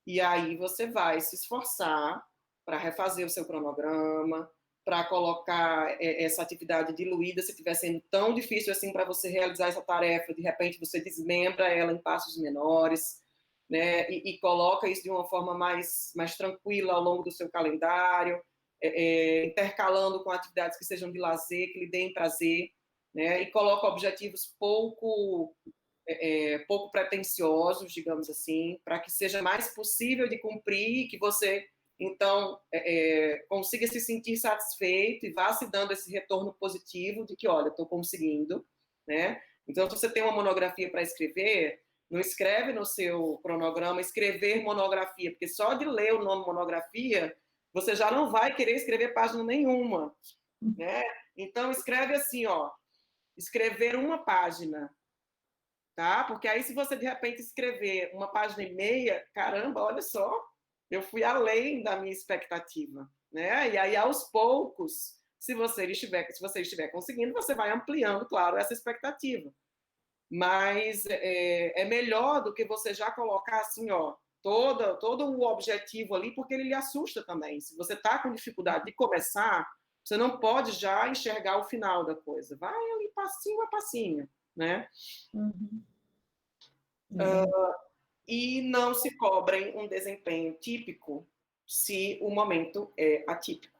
Speaker 2: E aí você vai se esforçar para refazer o seu cronograma, para colocar essa atividade diluída, se estiver sendo tão difícil assim para você realizar essa tarefa, de repente você desmembra ela em passos menores, né, e coloca isso de uma forma mais tranquila ao longo do seu calendário, intercalando com atividades que sejam de lazer, que lhe deem prazer, né, e coloca objetivos pouco pretensiosos, digamos assim, para que seja mais possível de cumprir, que você, então, consiga se sentir satisfeito e vá se dando esse retorno positivo de que, olha, estou conseguindo, né? Então, se você tem uma monografia para escrever, não escreve no seu cronograma escrever monografia, porque só de ler o nome monografia, você já não vai querer escrever página nenhuma, né? Então, escreve assim, ó, escrever uma página, tá? Porque aí, se você de repente escrever uma página e meia, caramba, olha só, eu fui além da minha expectativa, né? E aí, aos poucos, se você estiver conseguindo, você vai ampliando, claro, essa expectativa. Mas é melhor do que você já colocar assim, ó, todo o objetivo ali, porque ele lhe assusta também. Se você está com dificuldade de começar, Você não pode já enxergar o final da coisa. Vai ali passinho a passinho, né?
Speaker 1: Uhum.
Speaker 2: E não se cobrem um desempenho típico se o momento é atípico,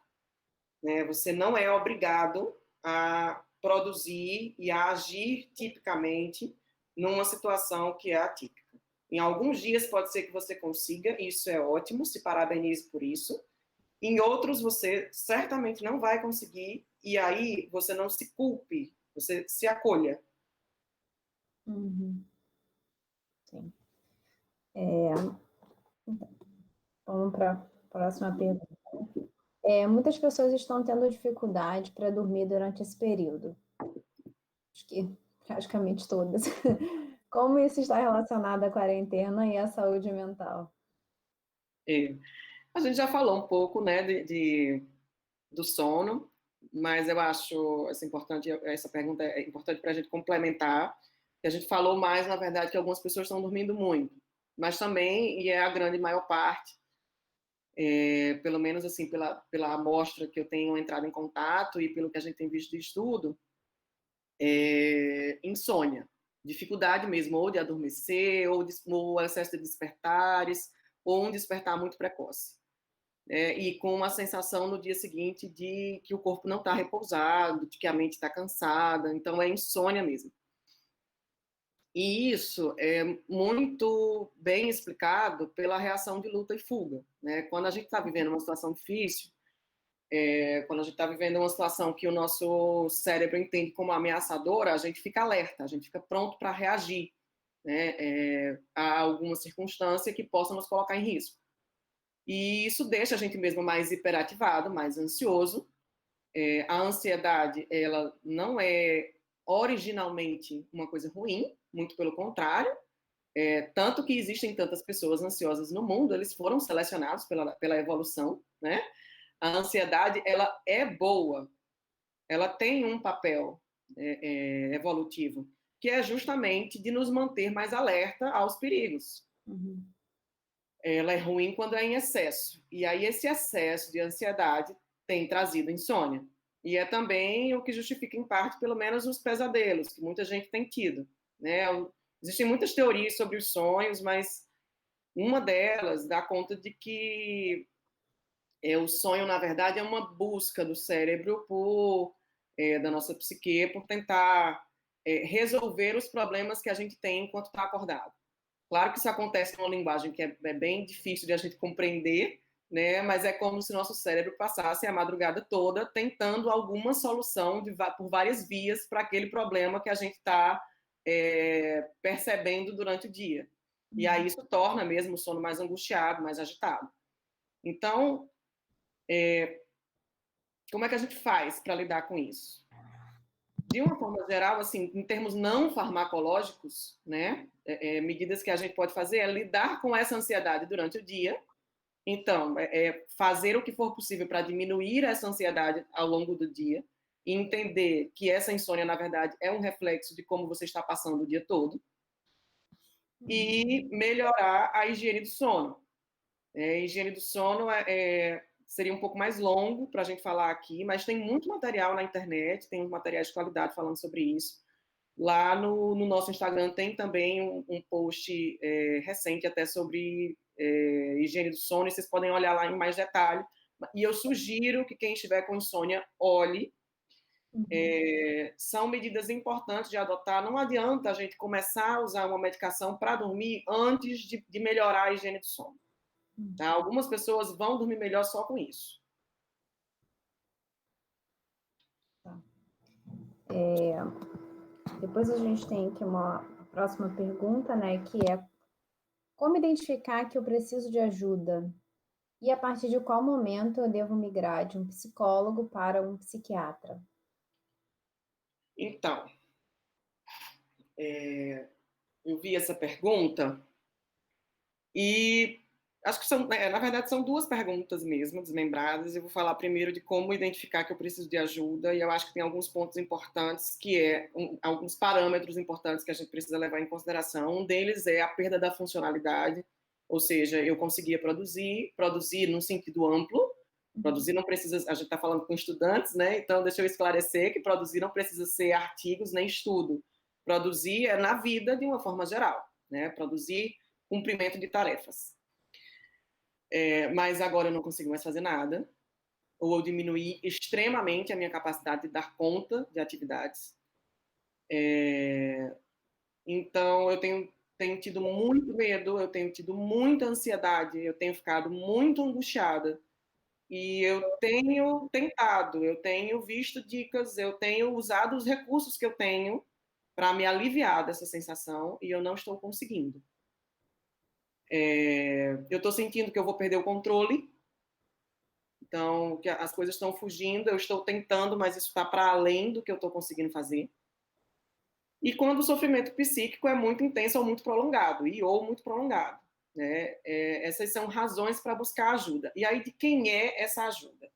Speaker 2: né? Você não é obrigado a produzir e a agir tipicamente numa situação que é atípica. Em alguns dias pode ser que você consiga, isso é ótimo, se parabenize por isso. Em outros você certamente não vai conseguir, e aí você não se culpe, você se acolha.
Speaker 1: Uhum. Sim. Vamos para a próxima pergunta. Muitas pessoas estão tendo dificuldade para dormir durante esse período. Acho que praticamente todas. Como isso está relacionado à quarentena e à saúde mental?
Speaker 2: E a gente já falou um pouco, né, do sono, mas eu acho essa pergunta é importante para a gente complementar, que a gente falou mais, na verdade, que algumas pessoas estão dormindo muito, mas também, e é a grande maior parte, pelo menos assim, pela amostra que eu tenho entrado em contato e pelo que a gente tem visto de estudo, insônia, dificuldade mesmo, ou de adormecer, ou excesso de despertares, ou um despertar muito precoce. E com uma sensação no dia seguinte de que o corpo não está repousado, de que a mente está cansada, então é insônia mesmo. E isso é muito bem explicado pela reação de luta e fuga, né? Quando a gente está vivendo uma situação difícil, quando a gente está vivendo uma situação que o nosso cérebro entende como ameaçadora, a gente fica alerta, a gente fica pronto para reagir, né? A alguma circunstância que possa nos colocar em risco. E isso deixa a gente mesmo mais hiperativado, mais ansioso. A ansiedade, ela não é originalmente uma coisa ruim, muito pelo contrário. Tanto que existem tantas pessoas ansiosas no mundo, eles foram selecionados pela evolução, né? A ansiedade, ela é boa, ela tem um papel evolutivo, que é justamente de nos manter mais alerta aos perigos.
Speaker 1: Uhum.
Speaker 2: Ela é ruim quando é em excesso. E aí esse excesso de ansiedade tem trazido insônia. E é também o que justifica, em parte, pelo menos, os pesadelos que muita gente tem tido, né? Existem muitas teorias sobre os sonhos, mas uma delas dá conta de que o sonho, na verdade, é uma busca do cérebro da nossa psique por tentar resolver os problemas que a gente tem enquanto está acordado. Claro que isso acontece numa linguagem que é bem difícil de a gente compreender, né? Mas é como se nosso cérebro passasse a madrugada toda tentando alguma solução por várias vias para aquele problema que a gente está percebendo durante o dia. E aí isso torna mesmo o sono mais angustiado, mais agitado. Então, como é que a gente faz para lidar com isso? De uma forma geral, assim, em termos não farmacológicos, né, medidas que a gente pode fazer é lidar com essa ansiedade durante o dia. Então, fazer o que for possível para diminuir essa ansiedade ao longo do dia e entender que essa insônia, na verdade, é um reflexo de como você está passando o dia todo. E melhorar a higiene do sono. A higiene do sono seria um pouco mais longo para a gente falar aqui, mas tem muito material na internet, tem materiais de qualidade falando sobre isso. Lá no nosso Instagram tem também um post recente até sobre higiene do sono, e vocês podem olhar lá em mais detalhe. E eu sugiro que quem estiver com insônia olhe. São medidas importantes de adotar. Não adianta a gente começar a usar uma medicação para dormir antes de melhorar a higiene do sono. Tá? Algumas pessoas vão dormir melhor só com isso.
Speaker 1: Tá. Depois a gente tem aqui uma próxima pergunta, né, que é como identificar que eu preciso de ajuda? E a partir de qual momento eu devo migrar de um psicólogo para um psiquiatra?
Speaker 2: Então, eu vi essa pergunta e acho que na verdade, são duas perguntas mesmo, desmembradas. Eu vou falar primeiro de como identificar que eu preciso de ajuda, e eu acho que tem alguns pontos importantes, alguns parâmetros importantes que a gente precisa levar em consideração. Um deles é a perda da funcionalidade, ou seja, eu conseguia produzir no sentido amplo, Produzir não precisa, a gente está falando com estudantes, né? Então, deixa eu esclarecer que produzir não precisa ser artigos nem estudo. Produzir é na vida de uma forma geral, né? Produzir cumprimento de tarefas. Mas agora eu não consigo mais fazer nada, ou eu diminuí extremamente a minha capacidade de dar conta de atividades. Então, eu tenho tido muito medo, eu tenho tido muita ansiedade, eu tenho ficado muito angustiada. E eu tenho tentado, eu tenho visto dicas, eu tenho usado os recursos que eu tenho para me aliviar dessa sensação e eu não estou conseguindo. Eu estou sentindo que eu vou perder o controle, então que as coisas estão fugindo, eu estou tentando, mas isso está para além do que eu estou conseguindo fazer. E quando o sofrimento psíquico é muito intenso ou muito prolongado, ou muito prolongado. Né? Essas são razões para buscar ajuda. E aí, de quem é essa ajuda?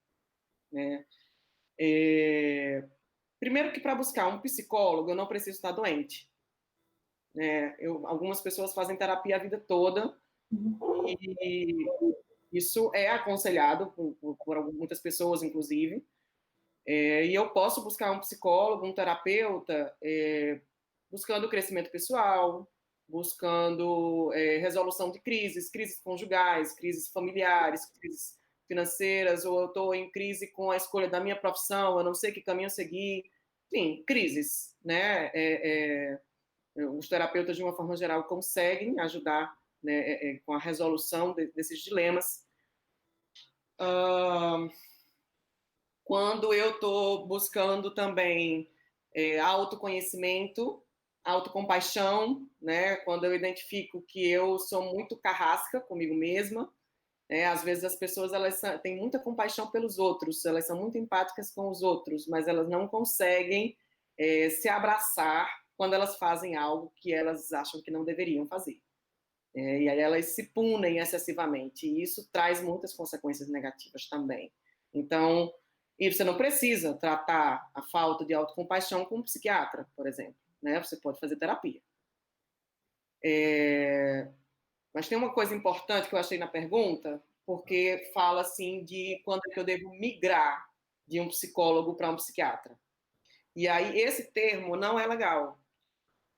Speaker 2: Né? Primeiro que para buscar um psicólogo eu não preciso estar doente. Algumas pessoas fazem terapia a vida toda e isso é aconselhado por muitas pessoas, inclusive. E eu posso buscar um psicólogo, um terapeuta, buscando crescimento pessoal, buscando resolução de crises conjugais, crises familiares, crises financeiras, ou eu estou em crise com a escolha da minha profissão, eu não sei que caminho seguir. Enfim, crises, né? Os terapeutas, de uma forma geral, conseguem ajudar, né, com a resolução desses dilemas. Quando eu estou buscando também autoconhecimento, autocompaixão, né? Quando eu identifico que eu sou muito carrasca comigo mesma, às vezes as pessoas elas têm muita compaixão pelos outros, elas são muito empáticas com os outros, mas elas não conseguem se abraçar quando elas fazem algo que elas acham que não deveriam fazer. E aí elas se punem excessivamente, e isso traz muitas consequências negativas também. Então, e você não precisa tratar a falta de autocompaixão com um psiquiatra, por exemplo. Né? Você pode fazer terapia. Mas tem uma coisa importante que eu achei na pergunta, porque fala assim de quando é que eu devo migrar de um psicólogo para um psiquiatra. E aí esse termo não é legal,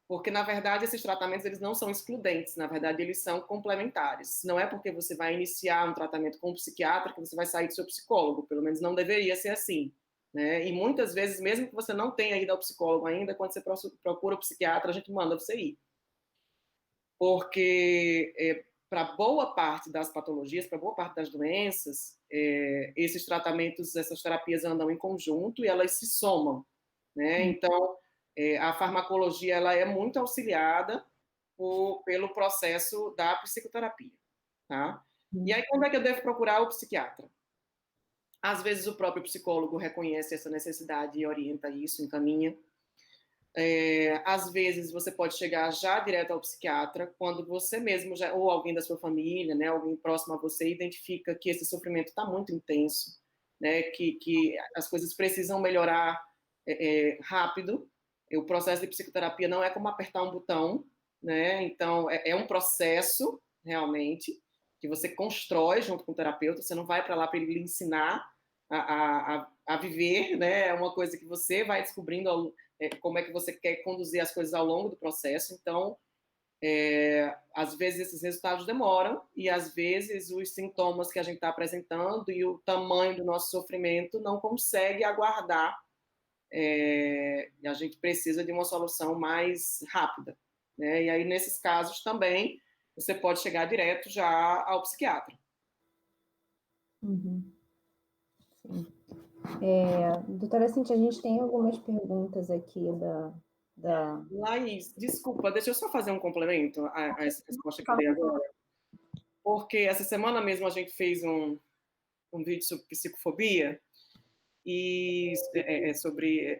Speaker 2: porque na verdade esses tratamentos eles não são excludentes, na verdade eles são complementares. Não é porque você vai iniciar um tratamento com um psiquiatra que você vai sair do seu psicólogo, pelo menos não deveria ser assim. Né? E muitas vezes, mesmo que você não tenha ido ao psicólogo ainda, quando você procura o psiquiatra, a gente manda você ir. Porque para boa parte das patologias, para boa parte das doenças, esses tratamentos, essas terapias andam em conjunto e elas se somam. Né? Então, a farmacologia ela é muito auxiliada pelo processo da psicoterapia. Tá? E aí, como é que eu devo procurar o psiquiatra? Às vezes, o próprio psicólogo reconhece essa necessidade e orienta isso, encaminha. Às vezes você pode chegar já direto ao psiquiatra quando você mesmo ou alguém da sua família, né, alguém próximo a você identifica que esse sofrimento está muito intenso, né, que as coisas precisam melhorar rápido. O processo de psicoterapia não é como apertar um botão, né? Então é um processo realmente que você constrói junto com o terapeuta. Você não vai para lá para ele lhe ensinar a viver, né? É uma coisa que você vai descobrindo como é que você quer conduzir as coisas ao longo do processo. Então, às vezes esses resultados demoram e às vezes os sintomas que a gente está apresentando e o tamanho do nosso sofrimento não consegue aguardar. E a gente precisa de uma solução mais rápida. Né? E aí, nesses casos também, você pode chegar direto já ao psiquiatra.
Speaker 1: Uhum. Sim. Doutora Cintia, a gente tem algumas perguntas aqui da...
Speaker 2: Laís, desculpa, deixa eu só fazer um complemento a essa resposta que eu dei agora. Porque essa semana mesmo a gente fez um vídeo sobre psicofobia e sobre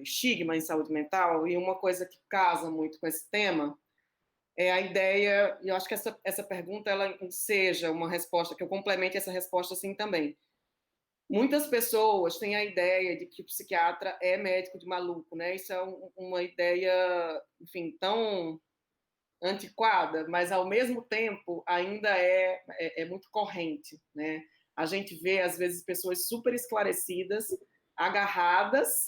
Speaker 2: estigma em saúde mental, e uma coisa que casa muito com esse tema é a ideia, e eu acho que essa pergunta ela seja uma resposta, que eu complemente essa resposta assim também. Muitas pessoas têm a ideia de que o psiquiatra é médico de maluco, né? Isso é uma ideia, enfim, tão antiquada, mas ao mesmo tempo ainda é muito corrente, né? a gente vê, às vezes, pessoas super esclarecidas, agarradas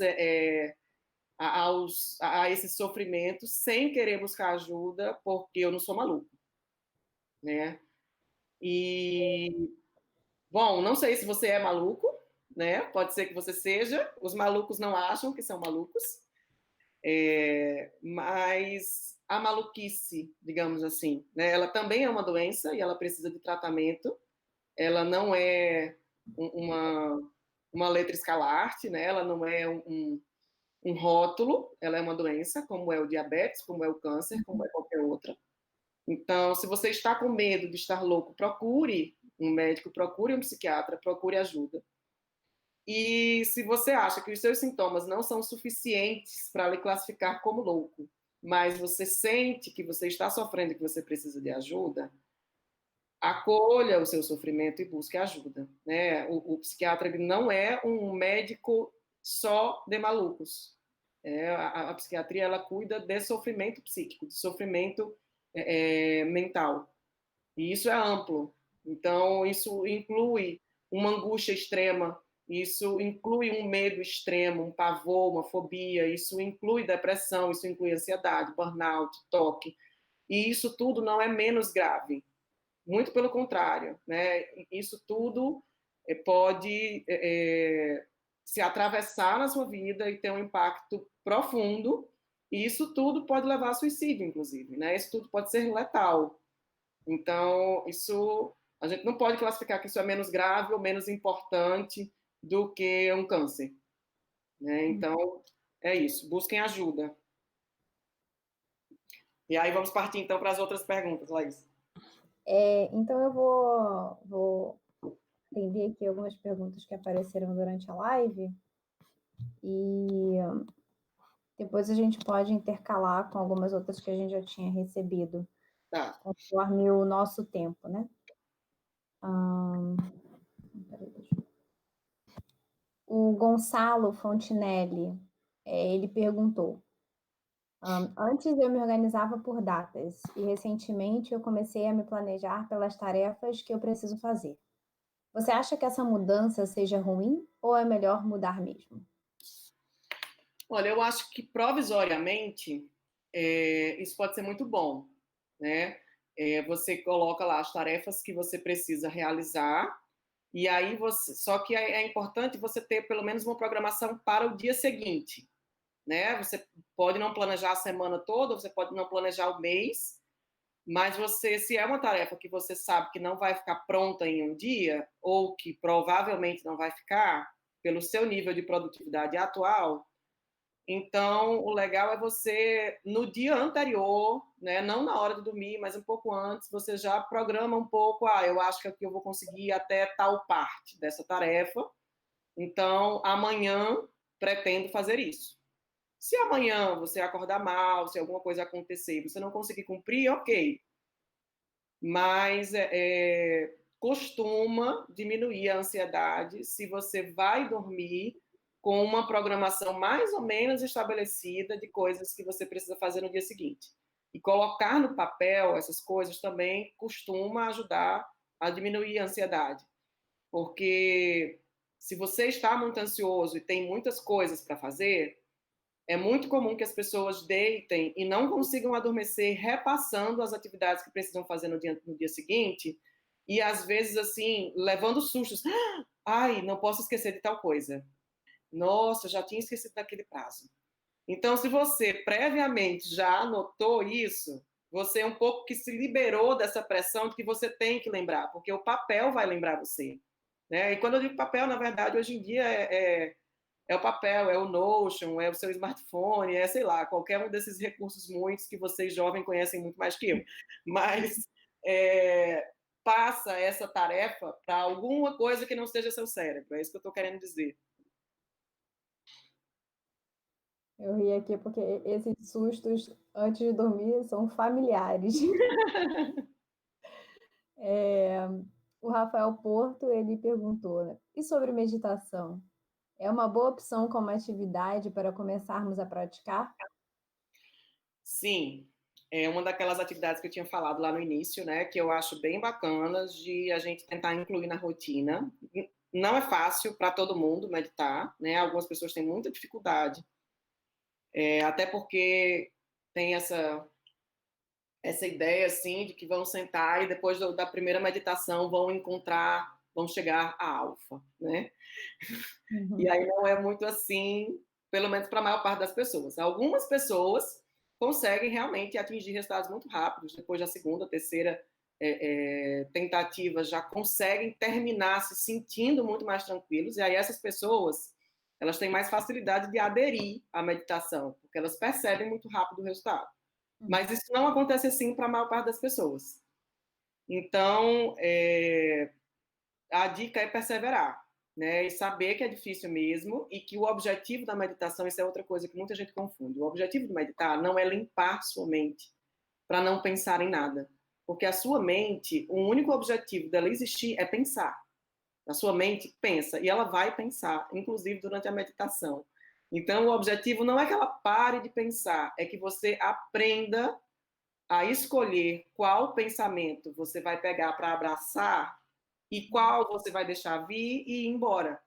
Speaker 2: a esses sofrimentos, sem querer buscar ajuda, porque eu não sou maluco, né? E, bom, não sei se você é maluco, né? Pode ser que você seja, os malucos não acham que são malucos, mas a maluquice, digamos assim, né? Ela também é uma doença e ela precisa de tratamento, ela não é uma letra escalarte, né? Ela não é um rótulo, ela é uma doença, como é o diabetes, como é o câncer, como é qualquer outra. Então, se você está com medo de estar louco, procure um médico, procure um psiquiatra, procure ajuda. E se você acha que os seus sintomas não são suficientes para lhe classificar como louco, mas você sente que você está sofrendo e que você precisa de ajuda, acolha o seu sofrimento e busque ajuda, né? O psiquiatra ele não é um médico só de malucos. A psiquiatria ela cuida de sofrimento psíquico, de sofrimento mental. E isso é amplo. Então, isso inclui uma angústia extrema, isso inclui um medo extremo, um pavor, uma fobia, isso inclui depressão, isso inclui ansiedade, burnout, toque. E isso tudo não é menos grave. Muito pelo contrário, né? Isso tudo pode se atravessar na sua vida e ter um impacto profundo, e isso tudo pode levar a suicídio, inclusive, né? Isso tudo pode ser letal. Então, isso a gente não pode classificar que isso é menos grave ou menos importante do que um câncer, né? Então, é isso. Busquem ajuda. E aí vamos partir então para as outras perguntas, Laís.
Speaker 1: Então eu vou atender aqui algumas perguntas que apareceram durante a live e depois a gente pode intercalar com algumas outras que a gente já tinha recebido,
Speaker 2: Tá.
Speaker 1: conforme o nosso tempo, né? O Gonçalo Fontinelli, ele perguntou: antes eu me organizava por datas e recentemente eu comecei a me planejar pelas tarefas que eu preciso fazer. Você acha que essa mudança seja ruim ou é melhor mudar mesmo?
Speaker 2: Olha, eu acho que provisoriamente isso pode ser muito bom, né? Você coloca lá as tarefas que você precisa realizar e aí você, só que é importante você ter pelo menos uma programação para o dia seguinte, né? Você pode não planejar a semana toda, você pode não planejar o mês, mas você, se é uma tarefa que você sabe que não vai ficar pronta em um dia ou que provavelmente não vai ficar pelo seu nível de produtividade atual, então, o legal é você, no dia anterior, né, não na hora de dormir, mas um pouco antes, você já programa um pouco, eu acho que aqui eu vou conseguir até tal parte dessa tarefa, então amanhã pretendo fazer isso. Se amanhã você acordar mal, se alguma coisa acontecer e você não conseguir cumprir, ok, mas costuma diminuir a ansiedade se você vai dormir com uma programação mais ou menos estabelecida de coisas que você precisa fazer no dia seguinte. E colocar no papel essas coisas também costuma ajudar a diminuir a ansiedade. Porque se você está muito ansioso e tem muitas coisas para fazer, é muito comum que as pessoas deitem e não consigam adormecer repassando as atividades que precisam fazer no dia seguinte e, às vezes, assim, levando sustos. Ai, não posso esquecer de tal coisa. Nossa, já tinha esquecido daquele prazo. Então, se você previamente já anotou isso, você é um pouco que se liberou dessa pressão de que você tem que lembrar, porque o papel vai lembrar você. Né? E quando eu digo papel, na verdade, hoje em dia é o papel, é o Notion, é o seu smartphone, sei lá, qualquer um desses recursos muitos que vocês jovens conhecem muito mais que eu. Mas passa essa tarefa para alguma coisa que não seja seu cérebro. É isso que eu estou querendo dizer.
Speaker 1: Eu ri aqui porque esses sustos antes de dormir são familiares. O Rafael Porto, ele perguntou, né? E sobre meditação? É uma boa opção como atividade para começarmos a praticar?
Speaker 2: Sim, é uma daquelas atividades que eu tinha falado lá no início, né, que eu acho bem bacanas de a gente tentar incluir na rotina. Não é fácil para todo mundo meditar, né? Algumas pessoas têm muita dificuldade, até porque tem essa ideia assim de que vão sentar e depois da primeira meditação vão chegar a alfa, né? E
Speaker 1: Uhum.
Speaker 2: aí não é muito assim, pelo menos para a maior parte das pessoas. Algumas pessoas conseguem realmente atingir resultados muito rápidos, depois da segunda, terceira tentativa, já conseguem terminar se sentindo muito mais tranquilos, e aí essas pessoas, elas têm mais facilidade de aderir à meditação, porque elas percebem muito rápido o resultado. Mas isso não acontece assim para a maior parte das pessoas. Então, a dica é perseverar, né? E saber que é difícil mesmo e que o objetivo da meditação, isso é outra coisa que muita gente confunde. O objetivo de meditar não é limpar sua mente para não pensar em nada. Porque a sua mente, o único objetivo dela existir é pensar. A sua mente pensa e ela vai pensar, inclusive durante a meditação. Então, o objetivo não é que ela pare de pensar, é que você aprenda a escolher qual pensamento você vai pegar para abraçar e qual você vai deixar vir e ir embora,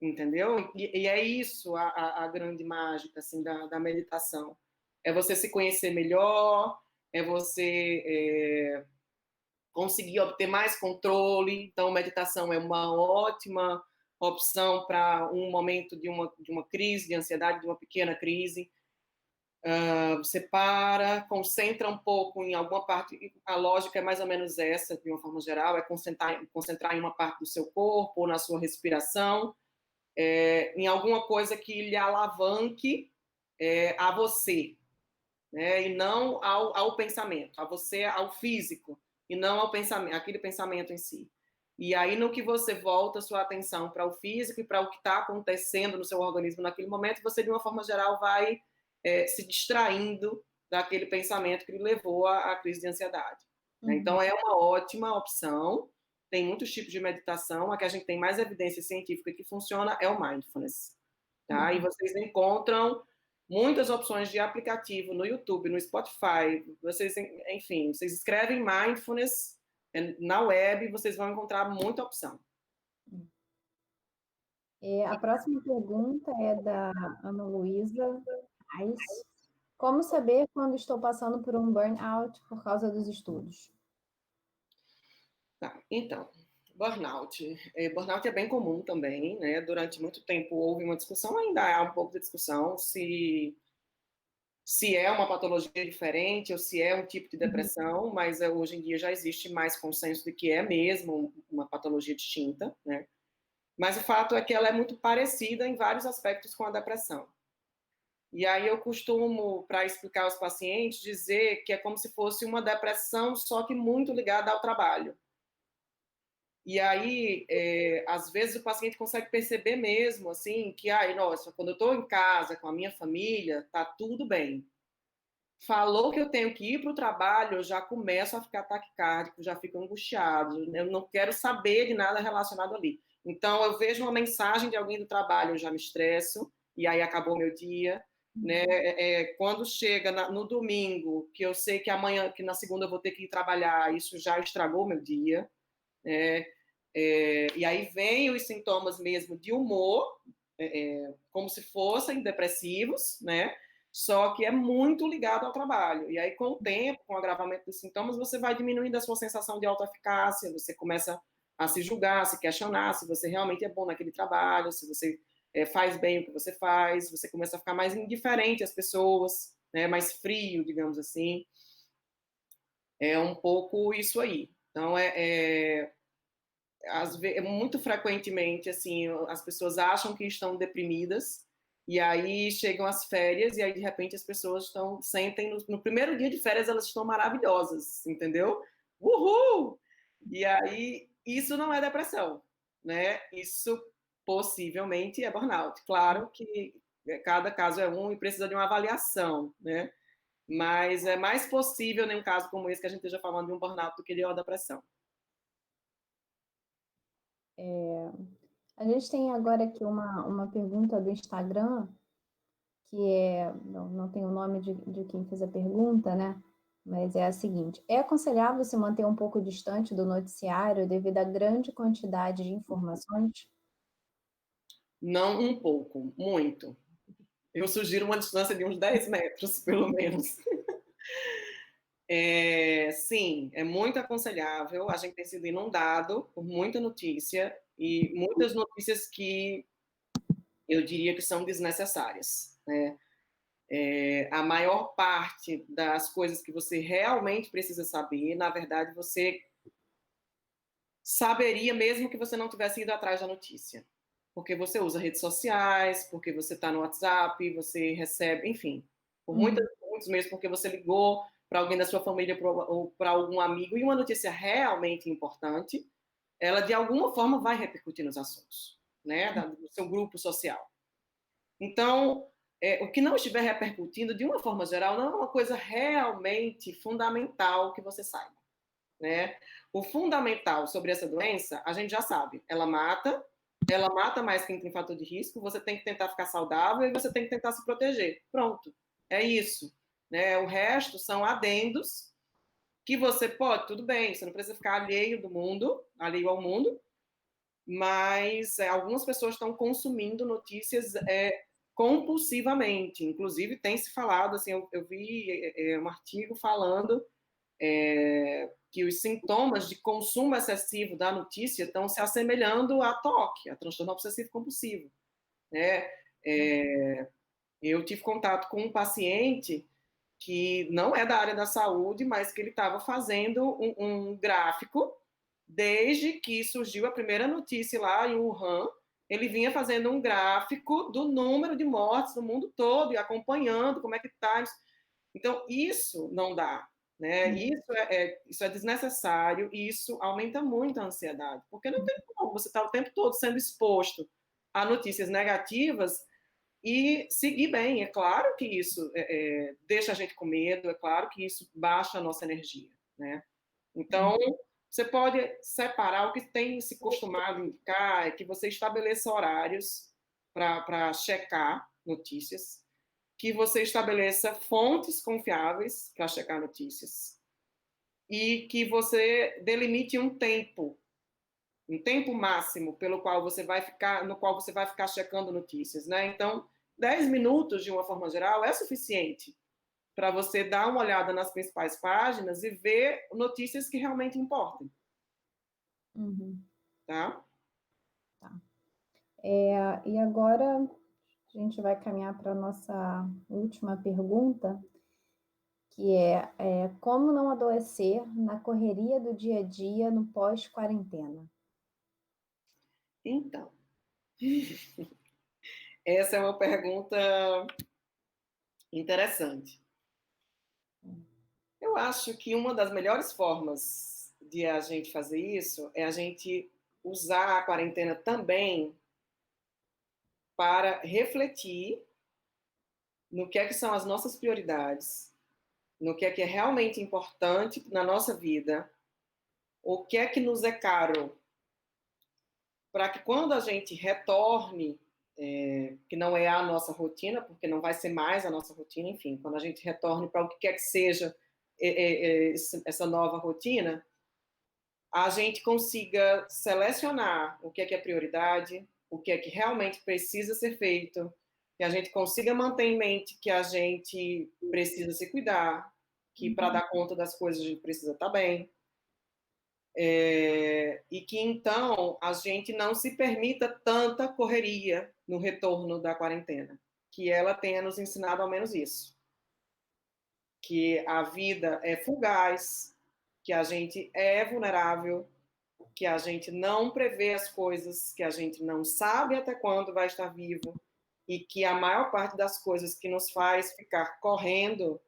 Speaker 2: entendeu? E é isso a grande mágica assim, da meditação. É você se conhecer melhor, é você conseguir obter mais controle. Então, meditação é uma ótima opção para um momento de uma crise de ansiedade, de uma pequena crise. Você para, concentra um pouco em alguma parte. A lógica é mais ou menos essa, de uma forma geral, é concentrar em uma parte do seu corpo, ou na sua respiração, em alguma coisa que lhe alavanque a você, né? E não ao pensamento, a você, ao físico, e não ao pensamento, aquele pensamento em si. E aí, no que você volta a sua atenção para o físico e para o que está acontecendo no seu organismo naquele momento, você, de uma forma geral, vai se distraindo daquele pensamento que lhe levou à crise de ansiedade. Né? Então, é uma ótima opção. Tem muitos tipos de meditação. A que a gente tem mais evidência científica que funciona é o mindfulness. Tá? E vocês encontram muitas opções de aplicativo no YouTube, no Spotify. Vocês, enfim, vocês escrevem mindfulness na web, vocês vão encontrar muita opção.
Speaker 1: A próxima pergunta é da Ana Luísa Reis. Como saber quando estou passando por um burnout por causa dos estudos?
Speaker 2: Tá, então, burnout. Burnout é bem comum também, né? Durante muito tempo houve uma discussão, ainda há um pouco de discussão, se é uma patologia diferente ou se é um tipo de depressão, mas hoje em dia já existe mais consenso de que é mesmo uma patologia distinta, né? Mas o fato é que ela é muito parecida em vários aspectos com a depressão. E aí eu costumo, para explicar aos pacientes, dizer que é como se fosse uma depressão, só que muito ligada ao trabalho. E aí, às vezes o paciente consegue perceber mesmo, assim, que, ai, nossa, quando eu estou em casa com a minha família, tá tudo bem. Falou que eu tenho que ir para o trabalho, eu já começo a ficar taquicárdico, já fico angustiado, eu não quero saber de nada relacionado ali. Então, eu vejo uma mensagem de alguém do trabalho, eu já me estresso, e aí acabou meu dia. Né? Quando chega no domingo, que eu sei que amanhã, que na segunda eu vou ter que ir trabalhar, isso já estragou meu dia. Né? E aí vem os sintomas mesmo de humor, como se fossem depressivos, né? Só que é muito ligado ao trabalho. E aí, com o tempo, com o agravamento dos sintomas, você vai diminuindo a sua sensação de autoeficácia, você começa a se julgar, a se questionar se você realmente é bom naquele trabalho, se você faz bem o que você faz, você começa a ficar mais indiferente às pessoas, né? Mais frio, digamos assim. É um pouco isso aí. Então, muito frequentemente, assim, as pessoas acham que estão deprimidas, e aí chegam as férias, e aí, de repente, as pessoas sentem, no primeiro dia de férias, elas estão maravilhosas, entendeu? Uhul! E aí, isso não é depressão, né? Isso possivelmente é burnout. Claro que cada caso é um e precisa de uma avaliação, né? Mas é mais possível, em um caso como esse, que a gente esteja falando de um burnout do que de uma depressão.
Speaker 1: A gente tem agora aqui uma pergunta do Instagram, que não tem o nome de quem fez a pergunta, né? mas é a seguinte: é aconselhável se manter um pouco distante do noticiário devido à grande quantidade de informações?
Speaker 2: Não um pouco, muito. Eu sugiro uma distância de uns 10 metros, pelo menos. Sim, é muito aconselhável. A gente tem sido inundado por muita notícia e muitas notícias que eu diria que são desnecessárias, né? A maior parte das coisas que você realmente precisa saber, na verdade, você saberia mesmo que você não tivesse ido atrás da notícia. Porque você usa redes sociais, porque você está no WhatsApp, você recebe, enfim, por muitos meses, porque você ligou para alguém da sua família ou para algum amigo, e uma notícia realmente importante, ela de alguma forma vai repercutir nos assuntos, né, do seu grupo social. Então, o que não estiver repercutindo, de uma forma geral, não é uma coisa realmente fundamental que você saiba, né? O fundamental sobre essa doença, a gente já sabe, ela mata mais quem tem fator de risco, você tem que tentar ficar saudável e você tem que tentar se proteger. Pronto, é isso. Né? O resto são adendos que você pode, tudo bem, você não precisa ficar alheio ao mundo, mas algumas pessoas estão consumindo notícias compulsivamente. Inclusive, tem se falado, assim, eu vi um artigo falando que os sintomas de consumo excessivo da notícia estão se assemelhando a TOC, a transtorno obsessivo compulsivo, né? Eu tive contato com um paciente que não é da área da saúde, mas que ele estava fazendo um gráfico desde que surgiu a primeira notícia lá em Wuhan. Ele vinha fazendo um gráfico do número de mortes no mundo todo e acompanhando como é que está. Então, isso não dá. Né? Isso é desnecessário e isso aumenta muito a ansiedade, porque não tem como você estar o tempo todo sendo exposto a notícias negativas e seguir bem. É claro que isso deixa a gente com medo, é claro que isso baixa a nossa energia. Né? Então, você pode separar o que tem se costumado indicar, é que você estabeleça horários para checar notícias, que você estabeleça fontes confiáveis para checar notícias e que você delimite um tempo máximo pelo qual você vai ficar, no qual você vai ficar checando notícias, né? Então, 10 minutos de uma forma geral é suficiente para você dar uma olhada nas principais páginas e ver notícias que realmente importam. Tá?
Speaker 1: Tá. E agora a gente vai caminhar para a nossa última pergunta, que como não adoecer na correria do dia a dia no pós-quarentena?
Speaker 2: Então, essa é uma pergunta interessante. Eu acho que uma das melhores formas de a gente fazer isso é a gente usar a quarentena também para refletir no que são as nossas prioridades, no que é realmente importante na nossa vida, o que é que nos é caro, para que quando a gente retorne, que não é a nossa rotina, porque não vai ser mais a nossa rotina, enfim, quando a gente retorne para o que quer que seja essa nova rotina, a gente consiga selecionar o que é prioridade, o que é que realmente precisa ser feito, que a gente consiga manter em mente que a gente precisa se cuidar, que para dar conta das coisas a gente precisa estar bem, e que então a gente não se permita tanta correria no retorno da quarentena, que ela tenha nos ensinado ao menos isso, que a vida é fugaz, que a gente é vulnerável, que a gente não prevê as coisas, que a gente não sabe até quando vai estar vivo e que a maior parte das coisas que nos faz ficar correndo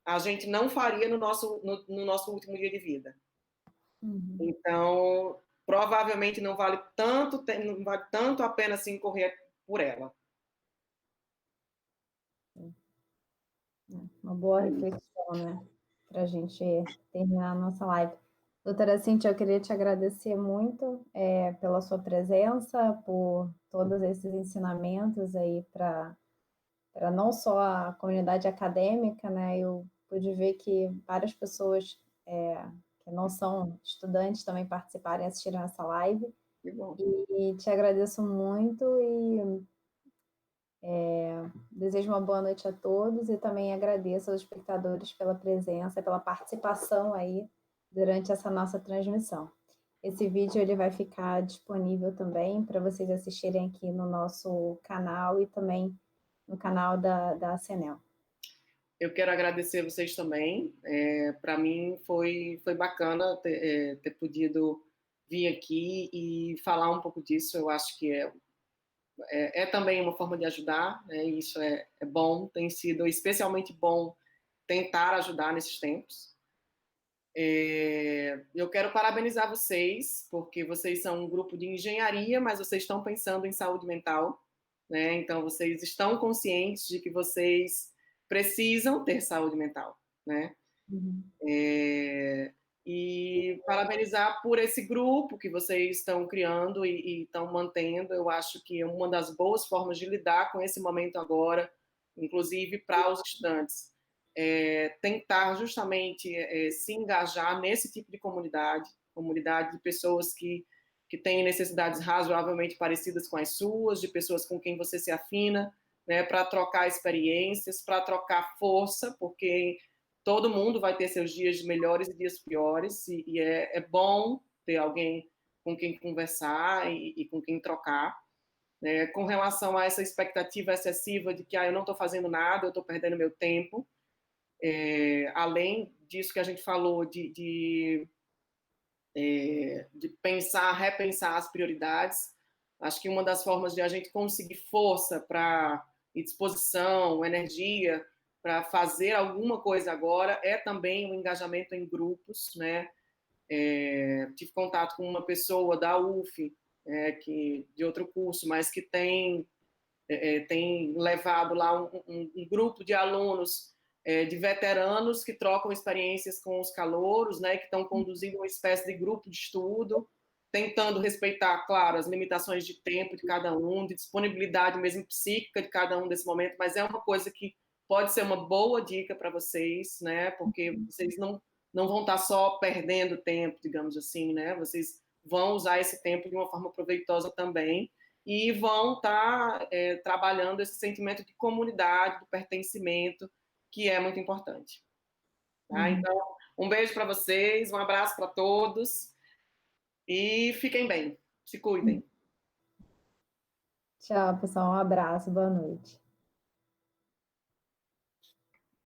Speaker 2: a gente não faria no nosso último dia de vida. Então, provavelmente não vale tanto a pena assim correr por ela.
Speaker 1: Uma boa reflexão, né? Para a gente terminar a nossa live. Doutora Cíntia, eu queria te agradecer muito pela sua presença, por todos esses ensinamentos aí para para não só a comunidade acadêmica, né? Eu pude ver que várias pessoas que não são estudantes também participarem e assistiram essa live.
Speaker 2: Que bom.
Speaker 1: E te agradeço muito e desejo uma boa noite a todos e também agradeço aos espectadores pela presença, pela participação aí durante essa nossa transmissão. Esse vídeo ele vai ficar disponível também para vocês assistirem aqui no nosso canal e também no canal da CENEL.
Speaker 2: Eu quero agradecer vocês também. Para mim foi bacana ter podido vir aqui e falar um pouco disso. Eu acho que é também uma forma de ajudar, né? E isso é bom, tem sido especialmente bom tentar ajudar nesses tempos. Eu quero parabenizar vocês, porque vocês são um grupo de engenharia, mas vocês estão pensando em saúde mental, né? Então, vocês estão conscientes de que vocês precisam ter saúde mental, né?
Speaker 1: Uhum.
Speaker 2: E parabenizar por esse grupo que vocês estão criando e estão mantendo. Eu acho que é uma das boas formas de lidar com esse momento agora, inclusive para os estudantes. Tentar justamente se engajar nesse tipo de comunidade de pessoas que têm necessidades razoavelmente parecidas com as suas, de pessoas com quem você se afina, né, para trocar experiências, para trocar força, porque todo mundo vai ter seus dias melhores e dias piores, e é bom ter alguém com quem conversar e com quem trocar. Com relação a essa expectativa excessiva de que eu não estou fazendo nada, eu estou perdendo meu tempo, além disso que a gente falou de pensar, repensar as prioridades, acho que uma das formas de a gente conseguir força e disposição, energia para fazer alguma coisa agora é também o engajamento em grupos, né? Tive contato com uma pessoa da UF, de outro curso, mas que tem levado lá um grupo de alunos, de veteranos que trocam experiências com os calouros, né, que estão conduzindo uma espécie de grupo de estudo, tentando respeitar, claro, as limitações de tempo de cada um, de disponibilidade mesmo psíquica de cada um desse momento, mas é uma coisa que pode ser uma boa dica para vocês, né, porque vocês não vão estar só perdendo tempo, digamos assim, né, vocês vão usar esse tempo de uma forma proveitosa também, e vão estar trabalhando esse sentimento de comunidade, de pertencimento, que é muito importante. Tá? Então, um beijo para vocês, um abraço para todos e fiquem bem, se cuidem.
Speaker 1: Tchau, pessoal. Um abraço, boa noite.